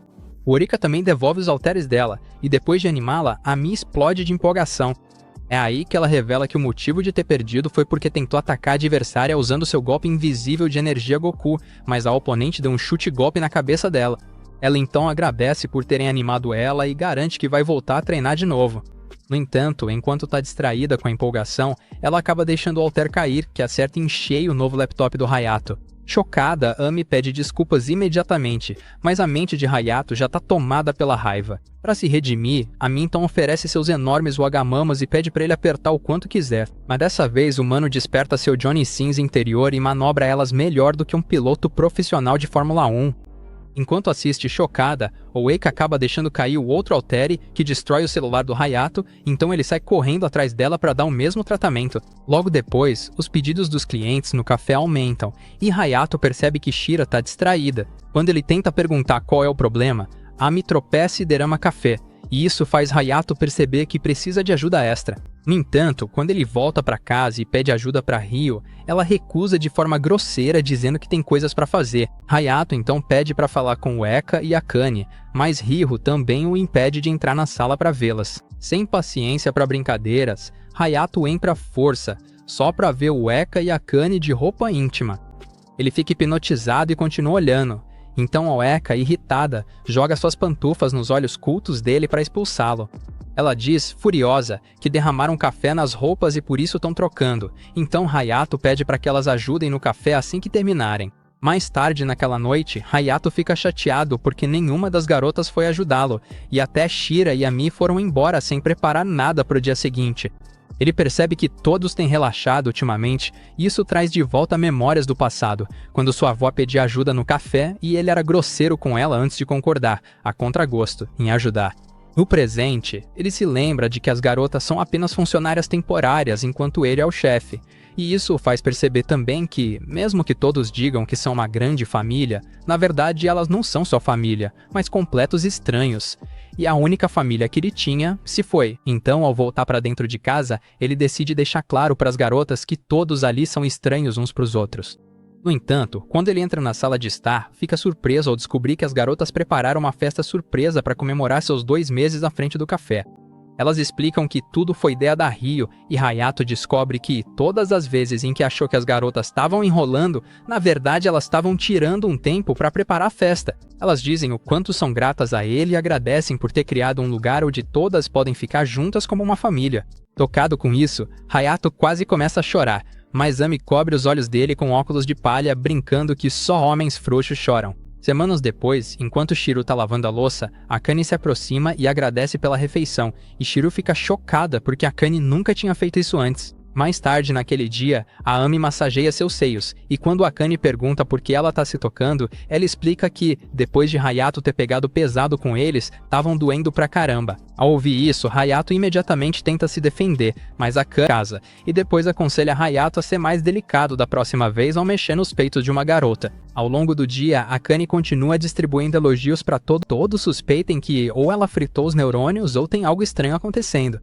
O Orika também devolve os halteres dela, e depois de animá-la, a Mi explode de empolgação. É aí que ela revela que o motivo de ter perdido foi porque tentou atacar a adversária usando seu golpe invisível de energia Goku, mas a oponente deu um chute-golpe na cabeça dela. Ela então agradece por terem animado ela e garante que vai voltar a treinar de novo. No entanto, enquanto está distraída com a empolgação, ela acaba deixando o halter cair, que acerta em cheio o novo laptop do Hayato. Chocada, Ami pede desculpas imediatamente, mas a mente de Hayato já está tomada pela raiva. Para se redimir, a Mi então oferece seus enormes wagamamas e pede para ele apertar o quanto quiser. Mas dessa vez o mano desperta seu Johnny Sins interior e manobra elas melhor do que um piloto profissional de Fórmula 1. Enquanto assiste chocada, o Eka acaba deixando cair o outro haltere, que destrói o celular do Hayato, então ele sai correndo atrás dela para dar o mesmo tratamento. Logo depois, os pedidos dos clientes no café aumentam, e Hayato percebe que Shira está distraída. Quando ele tenta perguntar qual é o problema, Ami tropeça e derrama café, e isso faz Hayato perceber que precisa de ajuda extra. No entanto, quando ele volta para casa e pede ajuda para Ryo, ela recusa de forma grosseira dizendo que tem coisas para fazer. Hayato então pede para falar com o Eka e a Akane, mas Ryo também o impede de entrar na sala para vê-las. Sem paciência para brincadeiras, Hayato entra à força, só para ver o Eka e a Akane de roupa íntima. Ele fica hipnotizado e continua olhando. Então a Eka, irritada, joga suas pantufas nos olhos cultos dele para expulsá-lo. Ela diz, furiosa, que derramaram café nas roupas e por isso estão trocando, então Hayato pede para que elas ajudem no café assim que terminarem. Mais tarde naquela noite, Hayato fica chateado porque nenhuma das garotas foi ajudá-lo, e até Shira e Ami foram embora sem preparar nada para o dia seguinte. Ele percebe que todos têm relaxado ultimamente, e isso traz de volta memórias do passado, quando sua avó pedia ajuda no café e ele era grosseiro com ela antes de concordar, a contragosto, em ajudar. No presente, ele se lembra de que as garotas são apenas funcionárias temporárias enquanto ele é o chefe, e isso faz perceber também que, mesmo que todos digam que são uma grande família, na verdade elas não são só família, mas completos estranhos. E a única família que ele tinha se foi. Então, ao voltar para dentro de casa, ele decide deixar claro para as garotas que todos ali são estranhos uns para os outros. No entanto, quando ele entra na sala de estar, fica surpreso ao descobrir que as garotas prepararam uma festa surpresa para comemorar seus 2 meses à frente do café. Elas explicam que tudo foi ideia da Ryo, e Hayato descobre que, todas as vezes em que achou que as garotas estavam enrolando, na verdade elas estavam tirando um tempo para preparar a festa. Elas dizem o quanto são gratas a ele e agradecem por ter criado um lugar onde todas podem ficar juntas como uma família. Tocado com isso, Hayato quase começa a chorar, mas Ami cobre os olhos dele com óculos de palha, brincando que só homens frouxos choram. Semanas depois, enquanto Shiro tá lavando a louça, Akane se aproxima e agradece pela refeição, e Shiro fica chocada porque Akane nunca tinha feito isso antes. Mais tarde naquele dia, a Amy massageia seus seios, e quando Akane pergunta por que ela tá se tocando, ela explica que, depois de Hayato ter pegado pesado com eles, estavam doendo pra caramba. Ao ouvir isso, Hayato imediatamente tenta se defender, mas Akane casa, e depois aconselha Hayato a ser mais delicado da próxima vez ao mexer nos peitos de uma garota. Ao longo do dia, Akane continua distribuindo elogios pra todos suspeitem que ou ela fritou os neurônios ou tem algo estranho acontecendo.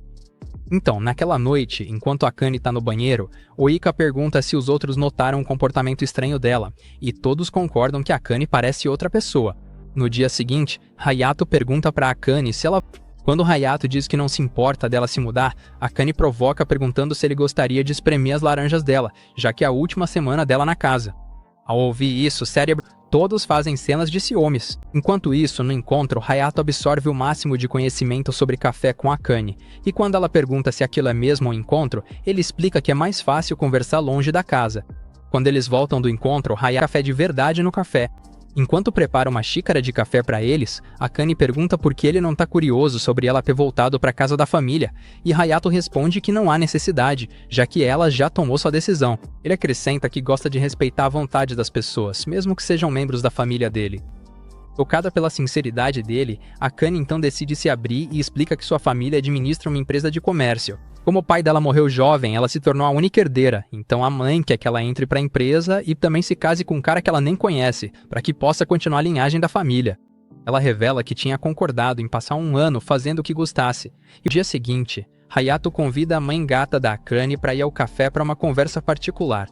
Então, naquela noite, enquanto Akane tá no banheiro, Oika pergunta se os outros notaram um comportamento estranho dela, e todos concordam que Akane parece outra pessoa. No dia seguinte, Hayato pergunta pra Akane se ela... Quando Hayato diz que não se importa dela se mudar, Akane provoca perguntando se ele gostaria de espremer as laranjas dela, já que é a última semana dela na casa. Ao ouvir isso, todos fazem cenas de ciúmes. Enquanto isso, no encontro, Hayato absorve o máximo de conhecimento sobre café com Akane, e quando ela pergunta se aquilo é mesmo um encontro, ele explica que é mais fácil conversar longe da casa. Quando eles voltam do encontro, Hayato café de verdade no café. Enquanto prepara uma xícara de café para eles, Akane pergunta por que ele não tá curioso sobre ela ter voltado para casa da família, e Hayato responde que não há necessidade, já que ela já tomou sua decisão. Ele acrescenta que gosta de respeitar a vontade das pessoas, mesmo que sejam membros da família dele. Tocada pela sinceridade dele, Akane então decide se abrir e explica que sua família administra uma empresa de comércio. Como o pai dela morreu jovem, ela se tornou a única herdeira, então a mãe quer que ela entre para a empresa e também se case com um cara que ela nem conhece, para que possa continuar a linhagem da família. Ela revela que tinha concordado em passar um ano fazendo o que gostasse, e no dia seguinte, Hayato convida a mãe gata da Akane para ir ao café para uma conversa particular.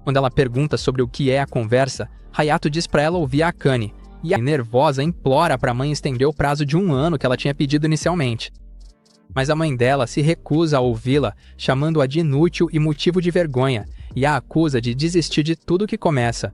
Quando ela pergunta sobre o que é a conversa, Hayato diz para ela ouvir a Akane, e a nervosa implora para a mãe estender o prazo de um ano que ela tinha pedido inicialmente. Mas a mãe dela se recusa a ouvi-la, chamando-a de inútil e motivo de vergonha, e a acusa de desistir de tudo que começa.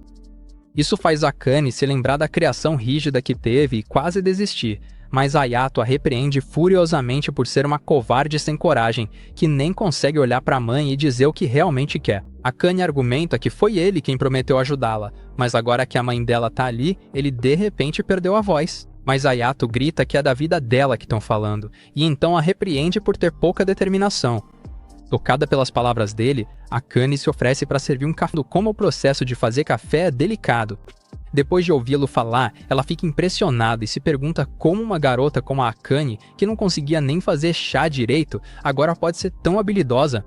Isso faz Akane se lembrar da criação rígida que teve e quase desistir, mas Hayato a repreende furiosamente por ser uma covarde sem coragem, que nem consegue olhar para a mãe e dizer o que realmente quer. Akane argumenta que foi ele quem prometeu ajudá-la, mas agora que a mãe dela tá ali, ele de repente perdeu a voz. Mas Hayato grita que é da vida dela que estão falando, e então a repreende por ter pouca determinação. Tocada pelas palavras dele, Akane se oferece para servir um café. Como o processo de fazer café é delicado. Depois de ouvi-lo falar, ela fica impressionada e se pergunta como uma garota como a Akane, que não conseguia nem fazer chá direito, agora pode ser tão habilidosa.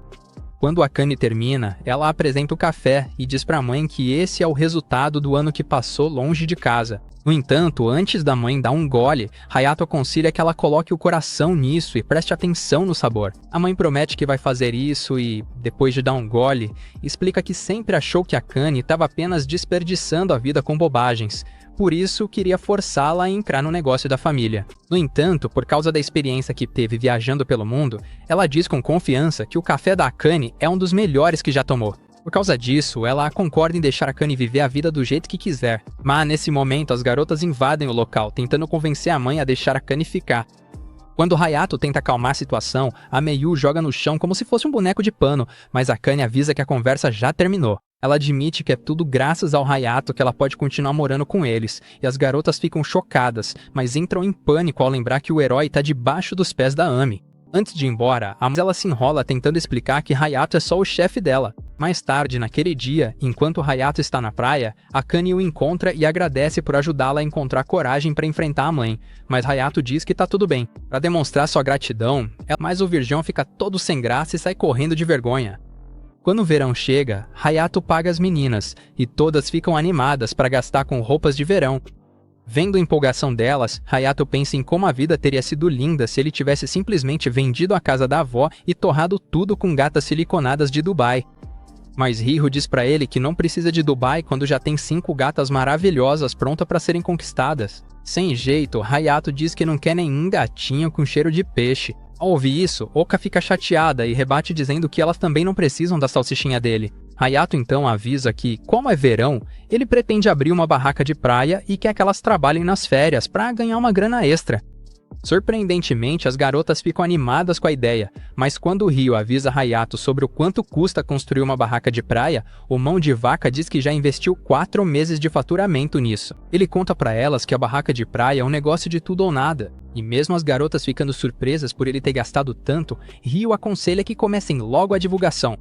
Quando Akane termina, ela apresenta o café e diz para a mãe que esse é o resultado do ano que passou longe de casa. No entanto, antes da mãe dar um gole, Hayato aconselha que ela coloque o coração nisso e preste atenção no sabor. A mãe promete que vai fazer isso e, depois de dar um gole, explica que sempre achou que Akane estava apenas desperdiçando a vida com bobagens. Por isso, queria forçá-la a entrar no negócio da família. No entanto, por causa da experiência que teve viajando pelo mundo, ela diz com confiança que o café da Akane é um dos melhores que já tomou. Por causa disso, ela concorda em deixar Akane viver a vida do jeito que quiser. Mas, nesse momento, as garotas invadem o local, tentando convencer a mãe a deixar Akane ficar. Quando Hayato tenta acalmar a situação, a Meiyu joga no chão como se fosse um boneco de pano, mas Akane avisa que a conversa já terminou. Ela admite que é tudo graças ao Hayato que ela pode continuar morando com eles, e as garotas ficam chocadas, mas entram em pânico ao lembrar que o herói está debaixo dos pés da Amy. Antes de ir embora, ela se enrola tentando explicar que Hayato é só o chefe dela. Mais tarde, naquele dia, enquanto Hayato está na praia, Akane o encontra e agradece por ajudá-la a encontrar coragem para enfrentar a mãe, mas Hayato diz que tá tudo bem. Para demonstrar sua gratidão, mas o virgão fica todo sem graça e sai correndo de vergonha. Quando o verão chega, Hayato paga as meninas, e todas ficam animadas para gastar com roupas de verão. Vendo a empolgação delas, Hayato pensa em como a vida teria sido linda se ele tivesse simplesmente vendido a casa da avó e torrado tudo com gatas siliconadas de Dubai. Mas Riho diz pra ele que não precisa de Dubai quando já tem 5 gatas maravilhosas prontas para serem conquistadas. Sem jeito, Hayato diz que não quer nenhum gatinho com cheiro de peixe. Ao ouvir isso, Oka fica chateada e rebate dizendo que elas também não precisam da salsichinha dele. Hayato então avisa que, como é verão, ele pretende abrir uma barraca de praia e quer que elas trabalhem nas férias para ganhar uma grana extra. Surpreendentemente, as garotas ficam animadas com a ideia, mas quando Ryo avisa Hayato sobre o quanto custa construir uma barraca de praia, o mão de vaca diz que já investiu 4 meses de faturamento nisso. Ele conta pra elas que a barraca de praia é um negócio de tudo ou nada, e mesmo as garotas ficando surpresas por ele ter gastado tanto, Ryo aconselha que comecem logo a divulgação.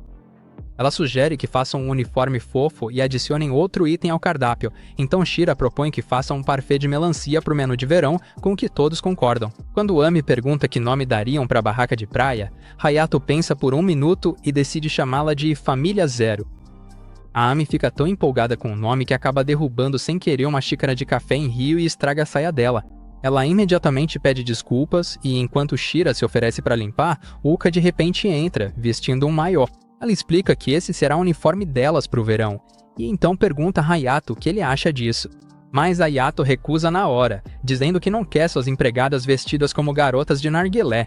Ela sugere que façam um uniforme fofo e adicionem outro item ao cardápio, então Shira propõe que façam um parfait de melancia para o menu de verão, com o que todos concordam. Quando Ami pergunta que nome dariam para a barraca de praia, Hayato pensa por 1 minuto e decide chamá-la de Família Zero. A Ami fica tão empolgada com o nome que acaba derrubando sem querer uma xícara de café em Ryo e estraga a saia dela. Ela imediatamente pede desculpas e, enquanto Shira se oferece para limpar, Uka de repente entra, vestindo um maiô. Ela explica que esse será o uniforme delas para o verão, e então pergunta a Hayato o que ele acha disso. Mas Hayato recusa na hora, dizendo que não quer suas empregadas vestidas como garotas de narguilé.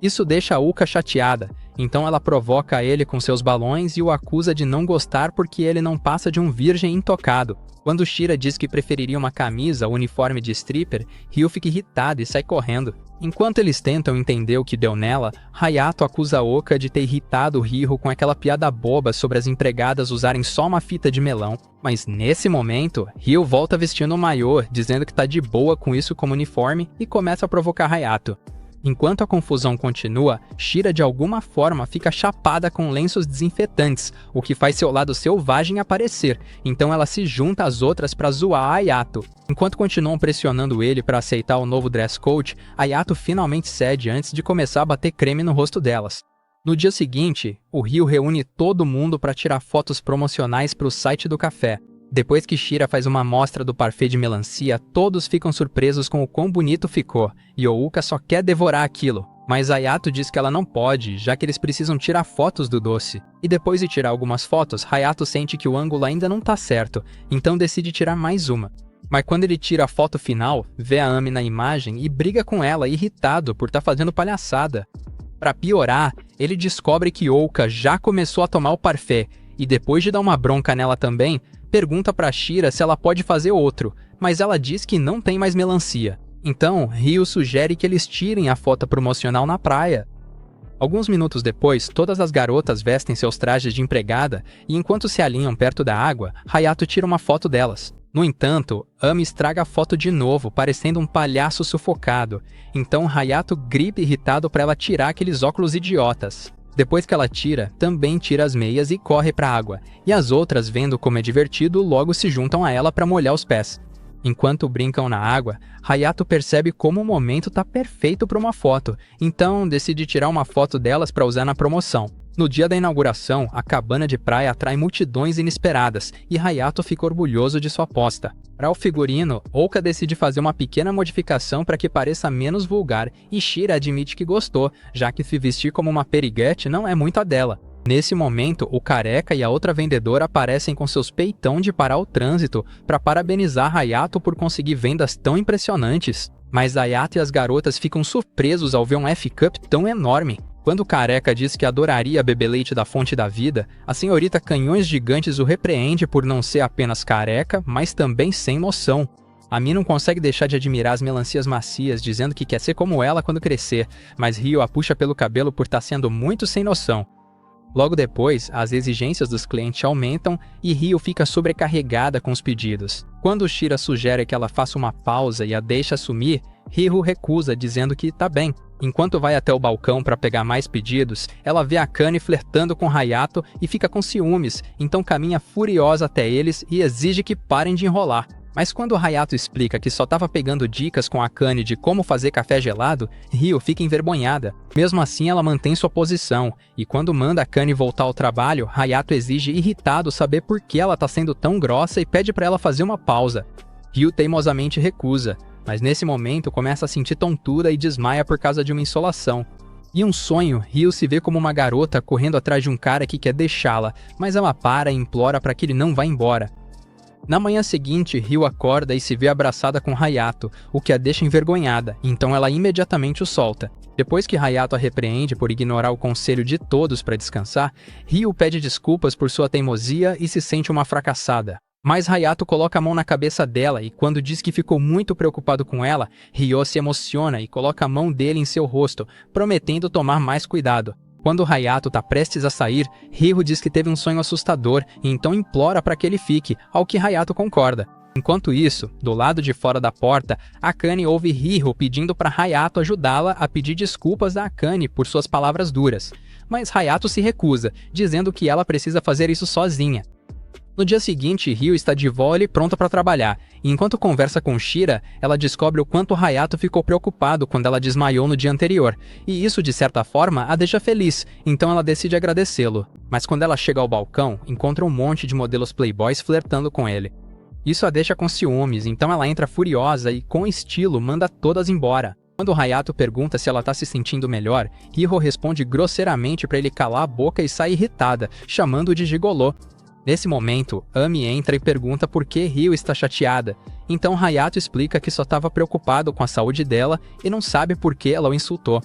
Isso deixa a Uka chateada, então ela provoca ele com seus balões e o acusa de não gostar porque ele não passa de um virgem intocado. Quando Shira diz que preferiria uma camisa ou uniforme de stripper, Ryo fica irritado e sai correndo. Enquanto eles tentam entender o que deu nela, Hayato acusa Oka de ter irritado Ryo com aquela piada boba sobre as empregadas usarem só uma fita de melão. Mas nesse momento, Ryo volta vestindo um maiô, dizendo que tá de boa com isso como uniforme e começa a provocar Hayato. Enquanto a confusão continua, Shira de alguma forma fica chapada com lenços desinfetantes, o que faz seu lado selvagem aparecer, então ela se junta às outras para zoar Hayato. Enquanto continuam pressionando ele para aceitar o novo dress code, Hayato finalmente cede antes de começar a bater creme no rosto delas. No dia seguinte, o Ryo reúne todo mundo para tirar fotos promocionais para o site do café. Depois que Shira faz uma amostra do parfait de melancia, todos ficam surpresos com o quão bonito ficou, e Ouka só quer devorar aquilo. Mas Hayato diz que ela não pode, já que eles precisam tirar fotos do doce. E depois de tirar algumas fotos, Hayato sente que o ângulo ainda não tá certo, então decide tirar mais uma. Mas quando ele tira a foto final, vê a Ami na imagem e briga com ela, irritado por estar fazendo palhaçada. Pra piorar, ele descobre que Ouka já começou a tomar o parfait, e depois de dar uma bronca nela também, pergunta pra Shira se ela pode fazer outro, mas ela diz que não tem mais melancia. Então, Ryo sugere que eles tirem a foto promocional na praia. Alguns minutos depois, todas as garotas vestem seus trajes de empregada e enquanto se alinham perto da água, Hayato tira uma foto delas. No entanto, Ami estraga a foto de novo, parecendo um palhaço sufocado. Então Hayato grita irritado para ela tirar aqueles óculos idiotas. Depois que ela tira, também tira as meias e corre para a água, e as outras, vendo como é divertido, logo se juntam a ela para molhar os pés. Enquanto brincam na água, Hayato percebe como o momento tá perfeito para uma foto, então decide tirar uma foto delas para usar na promoção. No dia da inauguração, a cabana de praia atrai multidões inesperadas, e Hayato fica orgulhoso de sua aposta. Para o figurino, Ouka decide fazer uma pequena modificação para que pareça menos vulgar, e Shira admite que gostou, já que se vestir como uma periguete não é muito a dela. Nesse momento, o careca e a outra vendedora aparecem com seus peitão de parar o trânsito para parabenizar Hayato por conseguir vendas tão impressionantes. Mas Hayato e as garotas ficam surpresos ao ver um F-Cup tão enorme. Quando o careca diz que adoraria beber leite da fonte da vida, a senhorita Canhões Gigantes o repreende por não ser apenas careca, mas também sem noção. Ami não consegue deixar de admirar as melancias macias, dizendo que quer ser como ela quando crescer, mas Ryo a puxa pelo cabelo por estar sendo muito sem noção. Logo depois, as exigências dos clientes aumentam e Ryo fica sobrecarregada com os pedidos. Quando Shira sugere que ela faça uma pausa e a deixe assumir, Ryo recusa, dizendo que tá bem. Enquanto vai até o balcão para pegar mais pedidos, ela vê Akane flertando com Hayato e fica com ciúmes, então caminha furiosa até eles e exige que parem de enrolar. Mas quando Hayato explica que só estava pegando dicas com Akane de como fazer café gelado, Ryo fica envergonhada. Mesmo assim, ela mantém sua posição, e quando manda Akane voltar ao trabalho, Hayato exige irritado saber por que ela está sendo tão grossa e pede para ela fazer uma pausa. Ryo teimosamente recusa, mas nesse momento começa a sentir tontura e desmaia por causa de uma insolação. Em um sonho, Ryo se vê como uma garota correndo atrás de um cara que quer deixá-la, mas ela para e implora para que ele não vá embora. Na manhã seguinte, Ryo acorda e se vê abraçada com Hayato, o que a deixa envergonhada, então ela imediatamente o solta. Depois que Hayato a repreende por ignorar o conselho de todos para descansar, Ryo pede desculpas por sua teimosia e se sente uma fracassada. Mas Hayato coloca a mão na cabeça dela e quando diz que ficou muito preocupado com ela, Ryo se emociona e coloca a mão dele em seu rosto, prometendo tomar mais cuidado. Quando Hayato está prestes a sair, Ryo diz que teve um sonho assustador e então implora para que ele fique, ao que Hayato concorda. Enquanto isso, do lado de fora da porta, Akane ouve Ryo pedindo para Hayato ajudá-la a pedir desculpas a Akane por suas palavras duras. Mas Hayato se recusa, dizendo que ela precisa fazer isso sozinha. No dia seguinte, Ryo está de volta e pronta para trabalhar, e enquanto conversa com Shira, ela descobre o quanto Hayato ficou preocupado quando ela desmaiou no dia anterior, e isso de certa forma a deixa feliz, então ela decide agradecê-lo. Mas quando ela chega ao balcão, encontra um monte de modelos playboys flertando com ele. Isso a deixa com ciúmes, então ela entra furiosa e, com estilo, manda todas embora. Quando Hayato pergunta se ela está se sentindo melhor, Ryo responde grosseiramente para ele calar a boca e sai irritada, chamando-o de gigolô. Nesse momento, Ami entra e pergunta por que Ryo está chateada. Então Hayato explica que só estava preocupado com a saúde dela e não sabe por que ela o insultou.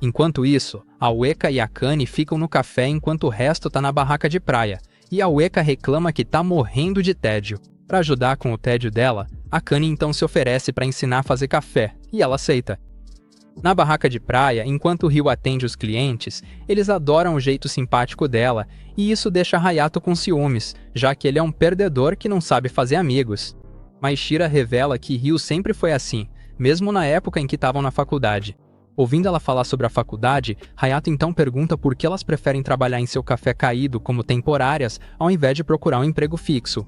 Enquanto isso, a Ueka e a Akane ficam no café enquanto o resto está na barraca de praia, e a Ueka reclama que está morrendo de tédio. Para ajudar com o tédio dela, a Akane então se oferece para ensinar a fazer café, e ela aceita. Na barraca de praia, enquanto Ryo atende os clientes, eles adoram o jeito simpático dela, e isso deixa Hayato com ciúmes, já que ele é um perdedor que não sabe fazer amigos. Mas Shira revela que Ryo sempre foi assim, mesmo na época em que estavam na faculdade. Ouvindo ela falar sobre a faculdade, Hayato então pergunta por que elas preferem trabalhar em seu café caído como temporárias, ao invés de procurar um emprego fixo.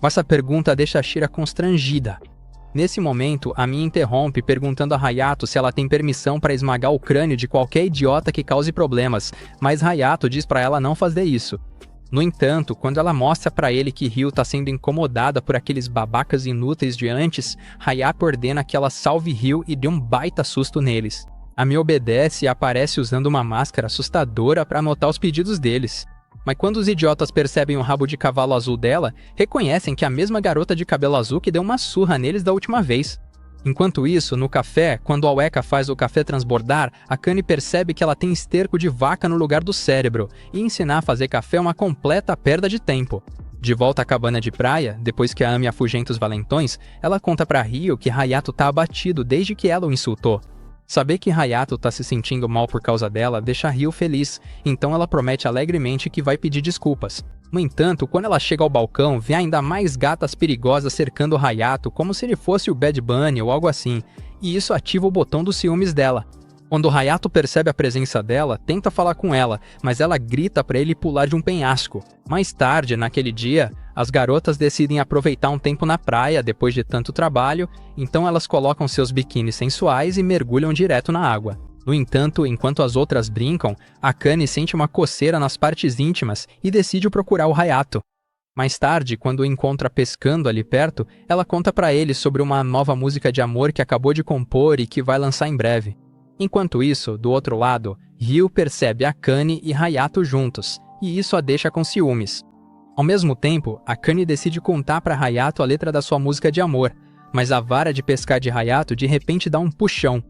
Essa pergunta deixa Shira constrangida. Nesse momento, Ami interrompe perguntando a Hayato se ela tem permissão para esmagar o crânio de qualquer idiota que cause problemas, mas Hayato diz para ela não fazer isso. No entanto, quando ela mostra para ele que Ryo está sendo incomodada por aqueles babacas inúteis de antes, Hayato ordena que ela salve Ryo e dê um baita susto neles. Ami obedece e aparece usando uma máscara assustadora para anotar os pedidos deles. Mas quando os idiotas percebem o rabo de cavalo azul dela, reconhecem que é a mesma garota de cabelo azul que deu uma surra neles da última vez. Enquanto isso, no café, quando a Ueka faz o café transbordar, a Akane percebe que ela tem esterco de vaca no lugar do cérebro, e ensinar a fazer café é uma completa perda de tempo. De volta à cabana de praia, depois que a Ami afugenta os valentões, ela conta pra Ryo que Hayato tá abatido desde que ela o insultou. Saber que Hayato tá se sentindo mal por causa dela deixa Ryo feliz, então ela promete alegremente que vai pedir desculpas. No entanto, quando ela chega ao balcão, vê ainda mais gatas perigosas cercando Hayato como se ele fosse o Bad Bunny ou algo assim, e isso ativa o botão dos ciúmes dela. Quando Hayato percebe a presença dela, tenta falar com ela, mas ela grita para ele pular de um penhasco. Mais tarde, naquele dia, as garotas decidem aproveitar um tempo na praia depois de tanto trabalho, então elas colocam seus biquínis sensuais e mergulham direto na água. No entanto, enquanto as outras brincam, Akane sente uma coceira nas partes íntimas e decide procurar o Hayato. Mais tarde, quando o encontra pescando ali perto, ela conta para ele sobre uma nova música de amor que acabou de compor e que vai lançar em breve. Enquanto isso, do outro lado, Ryo percebe Akane e Hayato juntos, e isso a deixa com ciúmes. Ao mesmo tempo, Akane decide contar para Hayato a letra da sua música de amor, mas a vara de pescar de Hayato de repente dá um puxão.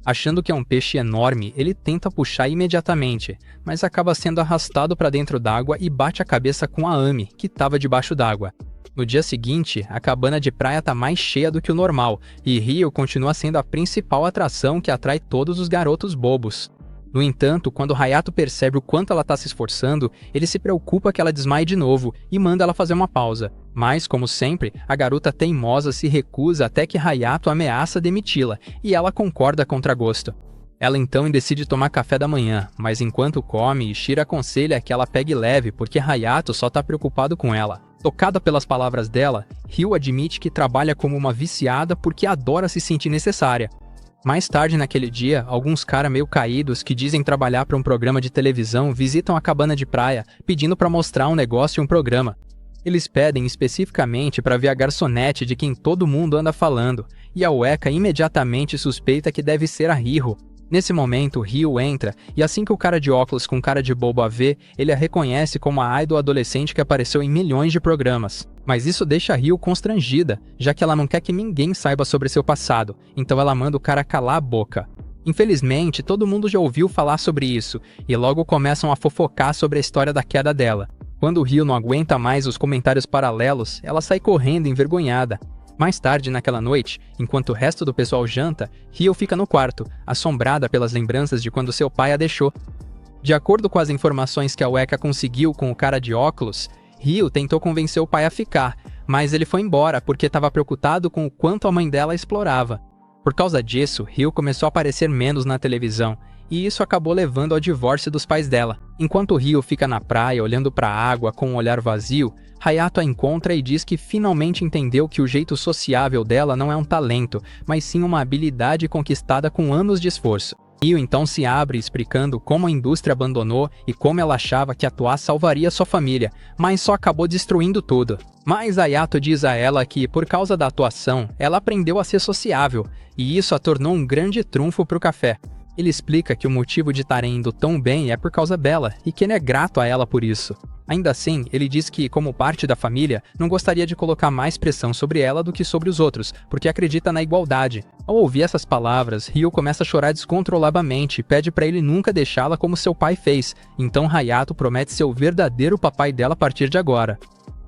Achando que é um peixe enorme, ele tenta puxar imediatamente, mas acaba sendo arrastado para dentro d'água e bate a cabeça com a Ami, que estava debaixo d'água. No dia seguinte, a cabana de praia está mais cheia do que o normal, e Ryo continua sendo a principal atração que atrai todos os garotos bobos. No entanto, quando Hayato percebe o quanto ela está se esforçando, ele se preocupa que ela desmaie de novo e manda ela fazer uma pausa. Mas, como sempre, a garota teimosa se recusa até que Hayato ameaça demiti-la, e ela concorda contra gosto. Ela então decide tomar café da manhã, mas enquanto come, Shira aconselha que ela pegue leve porque Hayato só está preocupado com ela. Tocada pelas palavras dela, Ryo admite que trabalha como uma viciada porque adora se sentir necessária. Mais tarde naquele dia, alguns caras meio caídos que dizem trabalhar para um programa de televisão visitam a cabana de praia, pedindo para mostrar um negócio e um programa. Eles pedem especificamente para ver a garçonete de quem todo mundo anda falando, e a Ueka imediatamente suspeita que deve ser a Ryo. Nesse momento, Ryo entra, e assim que o cara de óculos com cara de bobo a vê, ele a reconhece como a idol adolescente que apareceu em milhões de programas. Mas isso deixa Ryo constrangida, já que ela não quer que ninguém saiba sobre seu passado, então ela manda o cara calar a boca. Infelizmente, todo mundo já ouviu falar sobre isso, e logo começam a fofocar sobre a história da queda dela. Quando Ryo não aguenta mais os comentários paralelos, ela sai correndo envergonhada. Mais tarde naquela noite, enquanto o resto do pessoal janta, Ryo fica no quarto, assombrada pelas lembranças de quando seu pai a deixou. De acordo com as informações que a Ueka conseguiu com o cara de óculos, Ryo tentou convencer o pai a ficar, mas ele foi embora porque estava preocupado com o quanto a mãe dela a explorava. Por causa disso, Ryo começou a aparecer menos na televisão, e isso acabou levando ao divórcio dos pais dela. Enquanto Ryo fica na praia olhando para a água com um olhar vazio, Hayato a encontra e diz que finalmente entendeu que o jeito sociável dela não é um talento, mas sim uma habilidade conquistada com anos de esforço. Ryo então se abre explicando como a indústria abandonou e como ela achava que atuar salvaria sua família, mas só acabou destruindo tudo. Mas Hayato diz a ela que, por causa da atuação, ela aprendeu a ser sociável, e isso a tornou um grande trunfo para o café. Ele explica que o motivo de estar indo tão bem é por causa dela, e que ele é grato a ela por isso. Ainda assim, ele diz que, como parte da família, não gostaria de colocar mais pressão sobre ela do que sobre os outros, porque acredita na igualdade. Ao ouvir essas palavras, Ryo começa a chorar descontroladamente e pede para ele nunca deixá-la como seu pai fez, então Hayato promete ser o verdadeiro papai dela a partir de agora.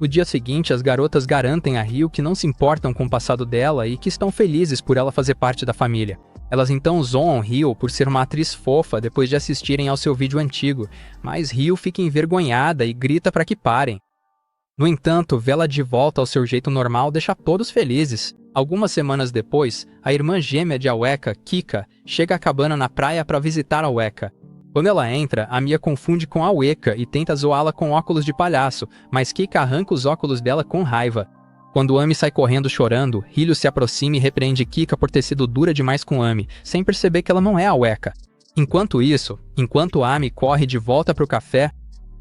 No dia seguinte, as garotas garantem a Ryo que não se importam com o passado dela e que estão felizes por ela fazer parte da família. Elas então zoam Ryo por ser uma atriz fofa depois de assistirem ao seu vídeo antigo, mas Ryo fica envergonhada e grita para que parem. No entanto, vê-la de volta ao seu jeito normal deixa todos felizes. Algumas semanas depois, a irmã gêmea de Ueka, Kika, chega à cabana na praia para visitar a Ueka. Quando ela entra, a Mia confunde com a Ueka e tenta zoá-la com óculos de palhaço, mas Kika arranca os óculos dela com raiva. Quando Ami sai correndo chorando, Ryo se aproxima e repreende Kika por ter sido dura demais com Ami, sem perceber que ela não é a Ueka. Enquanto isso, enquanto Ami corre de volta para o café,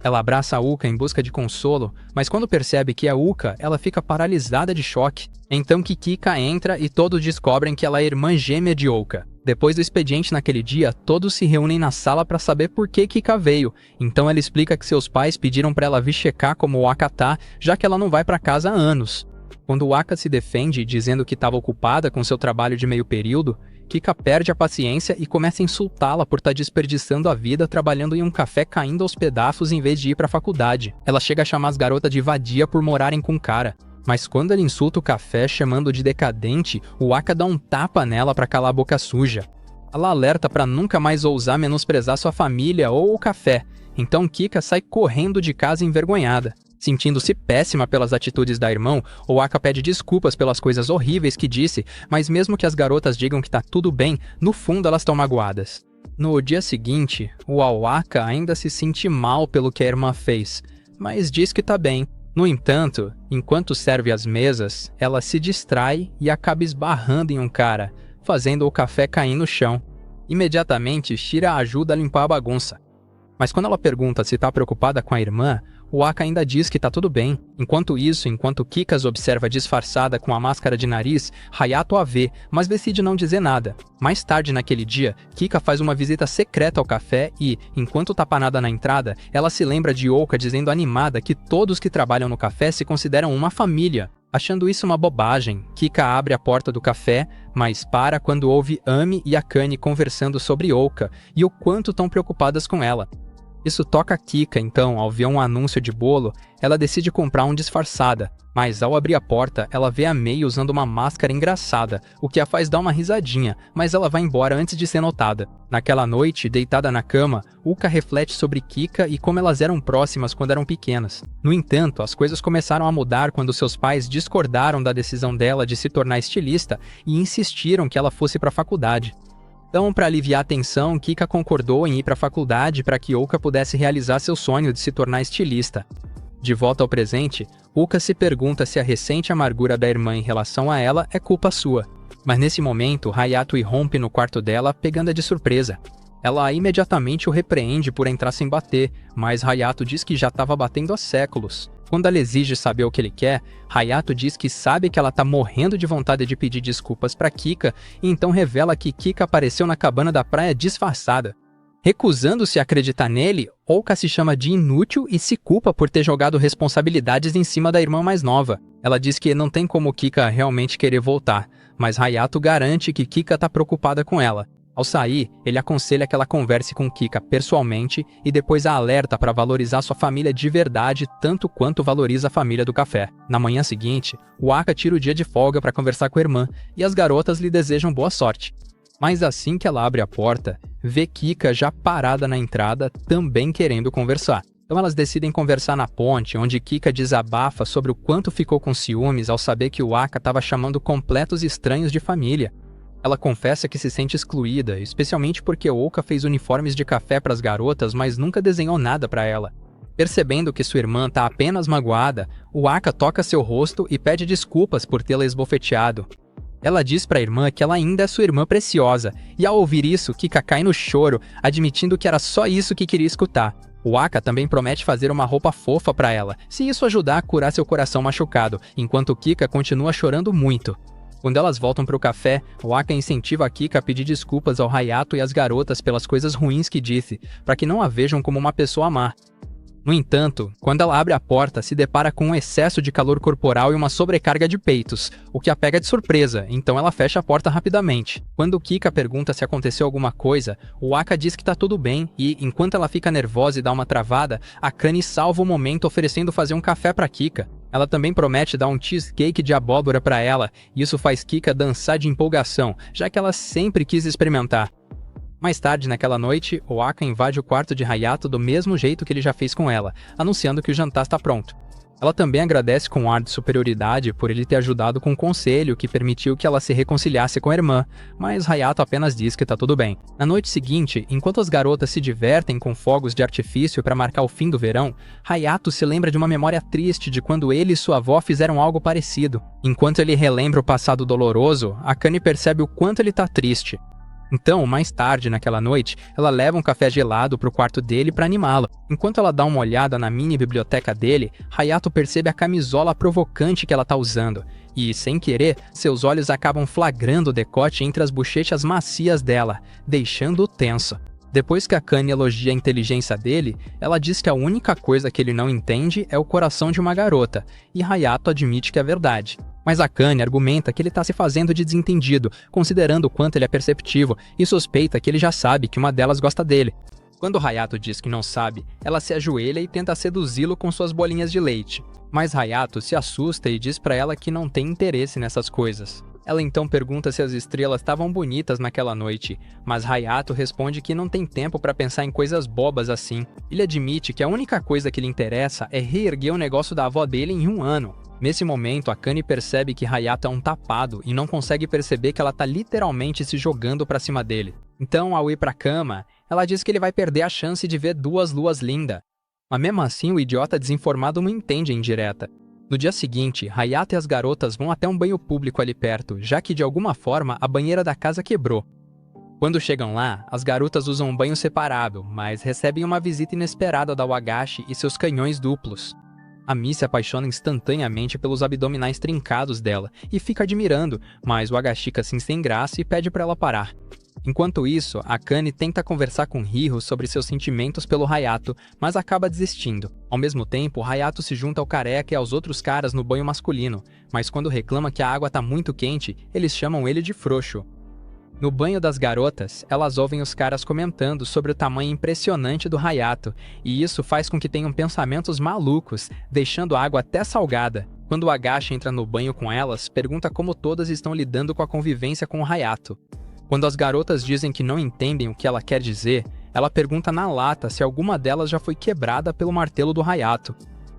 ela abraça a Uka em busca de consolo, mas quando percebe que é Uka, ela fica paralisada de choque. Então que Kika entra e todos descobrem que ela é irmã gêmea de Uka. Depois do expediente naquele dia, todos se reúnem na sala para saber por que Kika veio. Então ela explica que seus pais pediram para ela vir checar como o Aka tá, já que ela não vai para casa há anos. Quando o Aka se defende dizendo que estava ocupada com seu trabalho de meio período, Kika perde a paciência e começa a insultá-la por estar desperdiçando a vida trabalhando em um café caindo aos pedaços em vez de ir para a faculdade. Ela chega a chamar as garotas de vadia por morarem com o cara. Mas quando ele insulta o café chamando de decadente, o Aka dá um tapa nela para calar a boca suja. Ela alerta para nunca mais ousar menosprezar sua família ou o café. Então Kika sai correndo de casa envergonhada. Sentindo-se péssima pelas atitudes da irmã, o Aka pede desculpas pelas coisas horríveis que disse, mas mesmo que as garotas digam que tá tudo bem, no fundo elas estão magoadas. No dia seguinte, o Awaka ainda se sente mal pelo que a irmã fez, mas diz que tá bem. No entanto, enquanto serve as mesas, ela se distrai e acaba esbarrando em um cara, fazendo o café cair no chão. Imediatamente, Shira ajuda a limpar a bagunça. Mas quando ela pergunta se tá preocupada com a irmã, o Aka ainda diz que tá tudo bem. Enquanto isso, enquanto Kikas observa disfarçada com a máscara de nariz, Hayato a vê, mas decide não dizer nada. Mais tarde naquele dia, Kika faz uma visita secreta ao café e, enquanto tá parada na entrada, ela se lembra de Ouka dizendo animada que todos que trabalham no café se consideram uma família. Achando isso uma bobagem, Kika abre a porta do café, mas para quando ouve Ami e Akane conversando sobre Ouka e o quanto estão preocupadas com ela. Isso toca a Kika, então, ao ver um anúncio de bolo, ela decide comprar um disfarçada, mas ao abrir a porta, ela vê a Mei usando uma máscara engraçada, o que a faz dar uma risadinha, mas ela vai embora antes de ser notada. Naquela noite, deitada na cama, Uka reflete sobre Kika e como elas eram próximas quando eram pequenas. No entanto, as coisas começaram a mudar quando seus pais discordaram da decisão dela de se tornar estilista e insistiram que ela fosse para a faculdade. Então, para aliviar a tensão, Kika concordou em ir para a faculdade para que Ouka pudesse realizar seu sonho de se tornar estilista. De volta ao presente, Uka se pergunta se a recente amargura da irmã em relação a ela é culpa sua. Mas nesse momento, Hayato irrompe no quarto dela, pegando-a de surpresa. Ela imediatamente o repreende por entrar sem bater, mas Hayato diz que já estava batendo há séculos. Quando ela exige saber o que ele quer, Hayato diz que sabe que ela tá morrendo de vontade de pedir desculpas para Kika e então revela que Kika apareceu na cabana da praia disfarçada. Recusando-se a acreditar nele, Ouka se chama de inútil e se culpa por ter jogado responsabilidades em cima da irmã mais nova. Ela diz que não tem como Kika realmente querer voltar, mas Hayato garante que Kika tá preocupada com ela. Ao sair, ele aconselha que ela converse com Kika pessoalmente e depois a alerta para valorizar sua família de verdade tanto quanto valoriza a família do café. Na manhã seguinte, Waka tira o dia de folga para conversar com a irmã e as garotas lhe desejam boa sorte. Mas assim que ela abre a porta, vê Kika já parada na entrada, também querendo conversar. Então elas decidem conversar na ponte, onde Kika desabafa sobre o quanto ficou com ciúmes ao saber que Waka estava chamando completos estranhos de família. Ela confessa que se sente excluída, especialmente porque Oka fez uniformes de café para as garotas, mas nunca desenhou nada para ela. Percebendo que sua irmã está apenas magoada, Waka toca seu rosto e pede desculpas por tê-la esbofeteado. Ela diz para a irmã que ela ainda é sua irmã preciosa, e ao ouvir isso, Kika cai no choro, admitindo que era só isso que queria escutar. Waka também promete fazer uma roupa fofa para ela, se isso ajudar a curar seu coração machucado, enquanto Kika continua chorando muito. Quando elas voltam para o café, Waka incentiva a Kika a pedir desculpas ao Hayato e às garotas pelas coisas ruins que disse, para que não a vejam como uma pessoa má. No entanto, quando ela abre a porta, se depara com um excesso de calor corporal e uma sobrecarga de peitos, o que a pega de surpresa, então ela fecha a porta rapidamente. Quando Kika pergunta se aconteceu alguma coisa, Waka diz que tá tudo bem e, enquanto ela fica nervosa e dá uma travada, Akane salva o momento oferecendo fazer um café para Kika. Ela também promete dar um cheesecake de abóbora para ela, e isso faz Kika dançar de empolgação, já que ela sempre quis experimentar. Mais tarde naquela noite, Waka invade o quarto de Hayato do mesmo jeito que ele já fez com ela, anunciando que o jantar está pronto. Ela também agradece com um ar de superioridade por ele ter ajudado com um conselho que permitiu que ela se reconciliasse com a irmã, mas Hayato apenas diz que tá tudo bem. Na noite seguinte, enquanto as garotas se divertem com fogos de artifício para marcar o fim do verão, Hayato se lembra de uma memória triste de quando ele e sua avó fizeram algo parecido. Enquanto ele relembra o passado doloroso, Akane percebe o quanto ele tá triste. Então, mais tarde naquela noite, ela leva um café gelado para o quarto dele para animá-lo. Enquanto ela dá uma olhada na mini biblioteca dele, Hayato percebe a camisola provocante que ela está usando. E, sem querer, seus olhos acabam flagrando o decote entre as bochechas macias dela, deixando-o tenso. Depois que Akane elogia a inteligência dele, ela diz que a única coisa que ele não entende é o coração de uma garota, e Hayato admite que é verdade. Mas Akane argumenta que ele está se fazendo de desentendido, considerando o quanto ele é perceptivo, e suspeita que ele já sabe que uma delas gosta dele. Quando Hayato diz que não sabe, ela se ajoelha e tenta seduzi-lo com suas bolinhas de leite. Mas Hayato se assusta e diz para ela que não tem interesse nessas coisas. Ela então pergunta se as estrelas estavam bonitas naquela noite, mas Hayato responde que não tem tempo para pensar em coisas bobas assim. Ele admite que a única coisa que lhe interessa é reerguer o negócio da avó dele em 1 ano. Nesse momento, Akane percebe que Hayato é um tapado e não consegue perceber que ela tá literalmente se jogando pra cima dele. Então, ao ir pra cama, ela diz que ele vai perder a chance de ver 2 luas lindas. Mas mesmo assim, o idiota desinformado não entende a indireta. No dia seguinte, Hayato e as garotas vão até um banho público ali perto, já que de alguma forma a banheira da casa quebrou. Quando chegam lá, as garotas usam um banho separado, mas recebem uma visita inesperada da Wagashi e seus canhões duplos. A Mi se apaixona instantaneamente pelos abdominais trincados dela e fica admirando, mas o Wagashi fica assim sem graça e pede para ela parar. Enquanto isso, Akane tenta conversar com Riho sobre seus sentimentos pelo Hayato, mas acaba desistindo. Ao mesmo tempo, Hayato se junta ao careca e aos outros caras no banho masculino, mas quando reclama que a água tá muito quente, eles chamam ele de frouxo. No banho das garotas, elas ouvem os caras comentando sobre o tamanho impressionante do Hayato, e isso faz com que tenham pensamentos malucos, deixando a água até salgada. Quando o Agashi entra no banho com elas, pergunta como todas estão lidando com a convivência com o Hayato. Quando as garotas dizem que não entendem o que ela quer dizer, ela pergunta na lata se alguma delas já foi quebrada pelo martelo do Hayato.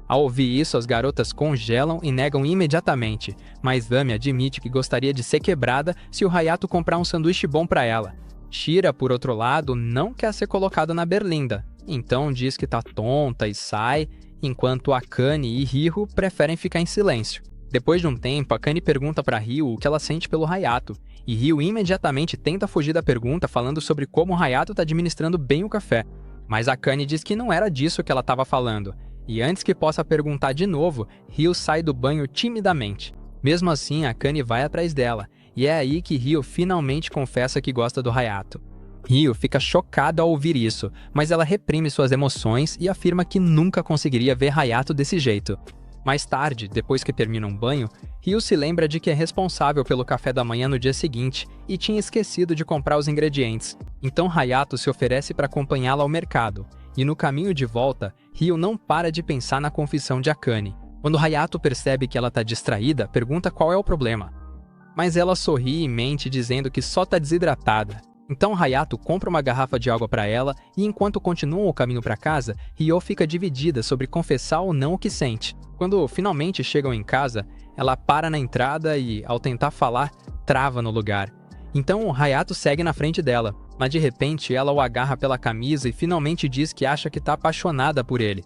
Ao ouvir isso, as garotas congelam e negam imediatamente, mas Ami admite que gostaria de ser quebrada se o Hayato comprar um sanduíche bom para ela. Shira, por outro lado, não quer ser colocada na berlinda, então diz que tá tonta e sai, enquanto Akane e Riho preferem ficar em silêncio. Depois de um tempo, Akane pergunta para Riho o que ela sente pelo Hayato, e Riho imediatamente tenta fugir da pergunta falando sobre como o Hayato tá administrando bem o café. Mas Akane diz que não era disso que ela estava falando. E antes que possa perguntar de novo, Riho sai do banho timidamente. Mesmo assim, Akane vai atrás dela, e é aí que Riho finalmente confessa que gosta do Hayato. Riho fica chocada ao ouvir isso, mas ela reprime suas emoções e afirma que nunca conseguiria ver Hayato desse jeito. Mais tarde, depois que termina um banho, Ryu se lembra de que é responsável pelo café da manhã no dia seguinte e tinha esquecido de comprar os ingredientes. Então Hayato se oferece para acompanhá-la ao mercado, e no caminho de volta, Ryu não para de pensar na confissão de Akane. Quando Hayato percebe que ela está distraída, pergunta qual é o problema. Mas ela sorri e mente dizendo que só está desidratada. Então Hayato compra uma garrafa de água para ela e enquanto continuam o caminho para casa, Ryo fica dividida sobre confessar ou não o que sente. Quando finalmente chegam em casa, ela para na entrada e, ao tentar falar, trava no lugar. Então Hayato segue na frente dela, mas de repente ela o agarra pela camisa e finalmente diz que acha que está apaixonada por ele.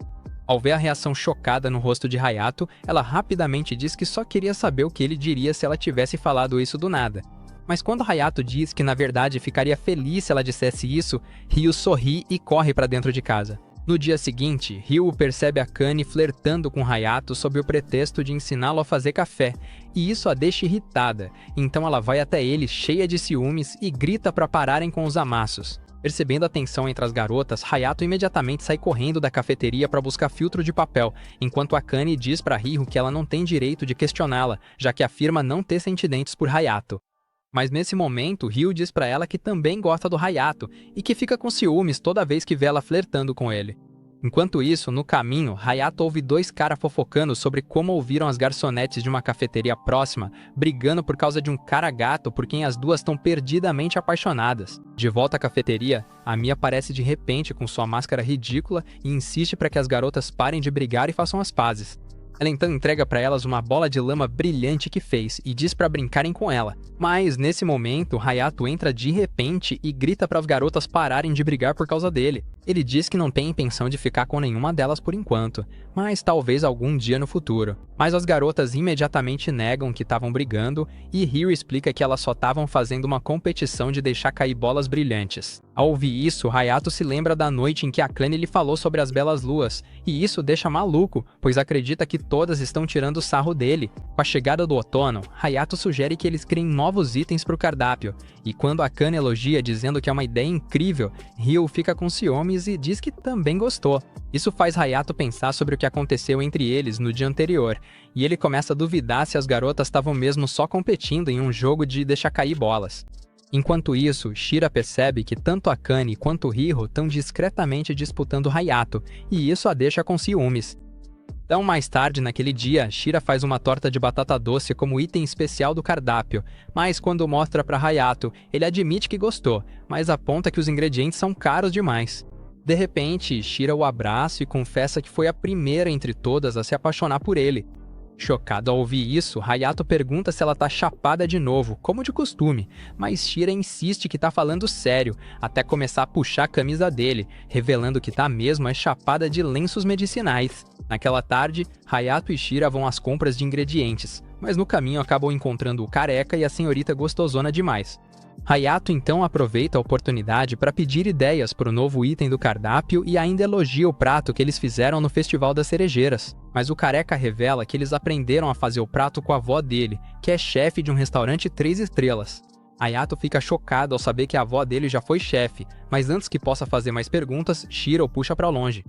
Ao ver a reação chocada no rosto de Hayato, ela rapidamente diz que só queria saber o que ele diria se ela tivesse falado isso do nada. Mas quando Hayato diz que na verdade ficaria feliz se ela dissesse isso, Ryu sorri e corre para dentro de casa. No dia seguinte, Ryu percebe Akane flertando com Hayato sob o pretexto de ensiná-lo a fazer café, e isso a deixa irritada, então ela vai até ele cheia de ciúmes e grita para pararem com os amassos. Percebendo a tensão entre as garotas, Hayato imediatamente sai correndo da cafeteria para buscar filtro de papel, enquanto Akane diz para Ryu que ela não tem direito de questioná-la, já que afirma não ter sentimentos por Hayato. Mas nesse momento, Ryu diz pra ela que também gosta do Hayato e que fica com ciúmes toda vez que vê ela flertando com ele. Enquanto isso, no caminho, Hayato ouve dois caras fofocando sobre como ouviram as garçonetes de uma cafeteria próxima, brigando por causa de um cara gato por quem as duas estão perdidamente apaixonadas. De volta à cafeteria, a Mia aparece de repente com sua máscara ridícula e insiste para que as garotas parem de brigar e façam as pazes. Ela então entrega para elas uma bola de lama brilhante que fez e diz para brincarem com ela. Mas, nesse momento, Hayato entra de repente e grita para as garotas pararem de brigar por causa dele. Ele diz que não tem intenção de ficar com nenhuma delas por enquanto, mas talvez algum dia no futuro. Mas as garotas imediatamente negam que estavam brigando e Ryu explica que elas só estavam fazendo uma competição de deixar cair bolas brilhantes. Ao ouvir isso, Hayato se lembra da noite em que Akane lhe falou sobre as belas luas, e isso deixa maluco, pois acredita que todas estão tirando sarro dele. Com a chegada do outono, Hayato sugere que eles criem novos itens para o cardápio, e quando Akane elogia dizendo que é uma ideia incrível, Ryu fica com ciúmes e diz que também gostou. Isso faz Hayato pensar sobre o que aconteceu entre eles no dia anterior, e ele começa a duvidar se as garotas estavam mesmo só competindo em um jogo de deixar cair bolas. Enquanto isso, Shira percebe que tanto Akane quanto Ryu estão discretamente disputando Hayato, e isso a deixa com ciúmes. Então, mais tarde naquele dia, Shira faz uma torta de batata doce como item especial do cardápio, mas quando mostra para Hayato, ele admite que gostou, mas aponta que os ingredientes são caros demais. De repente, Shira o abraça e confessa que foi a primeira entre todas a se apaixonar por ele. Chocado ao ouvir isso, Hayato pergunta se ela tá chapada de novo, como de costume, mas Shira insiste que tá falando sério, até começar a puxar a camisa dele, revelando que tá mesmo chapada de lenços medicinais. Naquela tarde, Hayato e Shira vão às compras de ingredientes, mas no caminho acabam encontrando o careca e a senhorita gostosona demais. Hayato então aproveita a oportunidade para pedir ideias para o novo item do cardápio e ainda elogia o prato que eles fizeram no Festival das Cerejeiras. Mas o careca revela que eles aprenderam a fazer o prato com a avó dele, que é chefe de um restaurante 3 estrelas. Hayato fica chocado ao saber que a avó dele já foi chefe, mas antes que possa fazer mais perguntas, Shira o puxa para longe.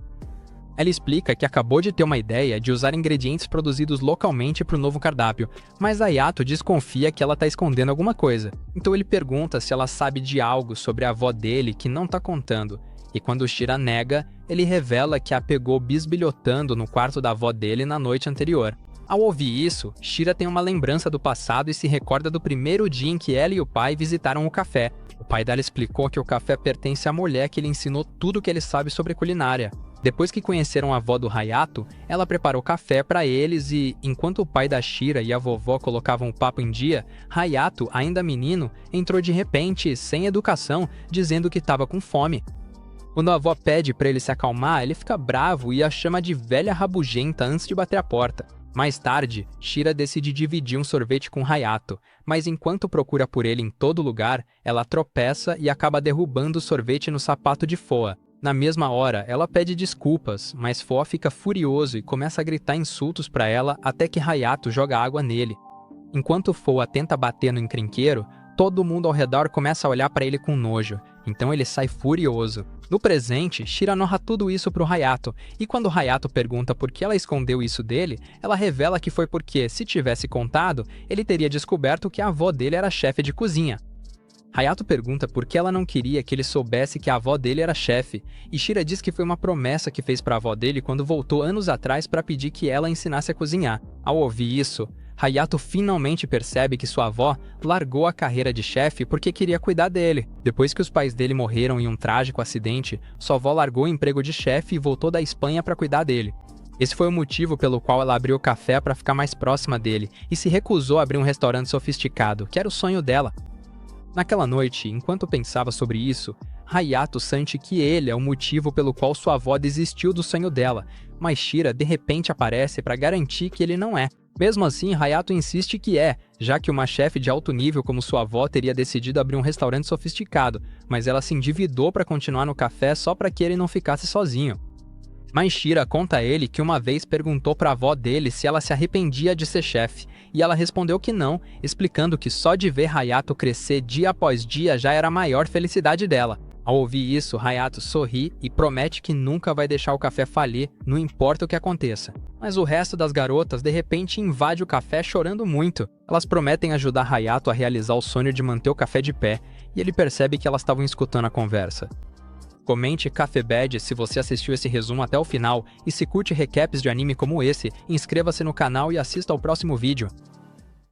Ela explica que acabou de ter uma ideia de usar ingredientes produzidos localmente para o novo cardápio, mas Hayato desconfia que ela está escondendo alguma coisa. Então ele pergunta se ela sabe de algo sobre a avó dele que não está contando. E quando Shira nega, ele revela que a pegou bisbilhotando no quarto da avó dele na noite anterior. Ao ouvir isso, Shira tem uma lembrança do passado e se recorda do primeiro dia em que ela e o pai visitaram o café. O pai dela explicou que o café pertence à mulher que lhe ensinou tudo o que ele sabe sobre culinária. Depois que conheceram a avó do Hayato, ela preparou café para eles e, enquanto o pai da Shira e a vovó colocavam o papo em dia, Hayato, ainda menino, entrou de repente, sem educação, dizendo que estava com fome. Quando a avó pede para ele se acalmar, ele fica bravo e a chama de velha rabugenta antes de bater a porta. Mais tarde, Shira decide dividir um sorvete com Hayato, mas enquanto procura por ele em todo lugar, ela tropeça e acaba derrubando o sorvete no sapato de Foa. Na mesma hora, ela pede desculpas, mas Foa fica furioso e começa a gritar insultos para ela até que Hayato joga água nele. Enquanto Foa tenta bater no encrenqueiro, todo mundo ao redor começa a olhar para ele com nojo, então ele sai furioso. No presente, Shira narra tudo isso pro Hayato, e quando Hayato pergunta por que ela escondeu isso dele, ela revela que foi porque, se tivesse contado, ele teria descoberto que a avó dele era chefe de cozinha. Hayato pergunta por que ela não queria que ele soubesse que a avó dele era chefe, e Shira diz que foi uma promessa que fez para a avó dele quando voltou anos atrás para pedir que ela ensinasse a cozinhar. Ao ouvir isso, Hayato finalmente percebe que sua avó largou a carreira de chefe porque queria cuidar dele. Depois que os pais dele morreram em um trágico acidente, sua avó largou o emprego de chefe e voltou da Espanha para cuidar dele. Esse foi o motivo pelo qual ela abriu o café para ficar mais próxima dele e se recusou a abrir um restaurante sofisticado, que era o sonho dela. Naquela noite, enquanto pensava sobre isso, Hayato sente que ele é o motivo pelo qual sua avó desistiu do sonho dela, mas Shira de repente aparece para garantir que ele não é. Mesmo assim, Hayato insiste que é, já que uma chefe de alto nível como sua avó teria decidido abrir um restaurante sofisticado, mas ela se endividou para continuar no café só para que ele não ficasse sozinho. Mas Shira conta a ele que uma vez perguntou para a avó dele se ela se arrependia de ser chefe, e ela respondeu que não, explicando que só de ver Hayato crescer dia após dia já era a maior felicidade dela. Ao ouvir isso, Hayato sorri e promete que nunca vai deixar o café falir, não importa o que aconteça. Mas o resto das garotas de repente invade o café chorando muito. Elas prometem ajudar Hayato a realizar o sonho de manter o café de pé, e ele percebe que elas estavam escutando a conversa. Comente Café Bad se você assistiu esse resumo até o final, e se curte recaps de anime como esse, inscreva-se no canal e assista ao próximo vídeo.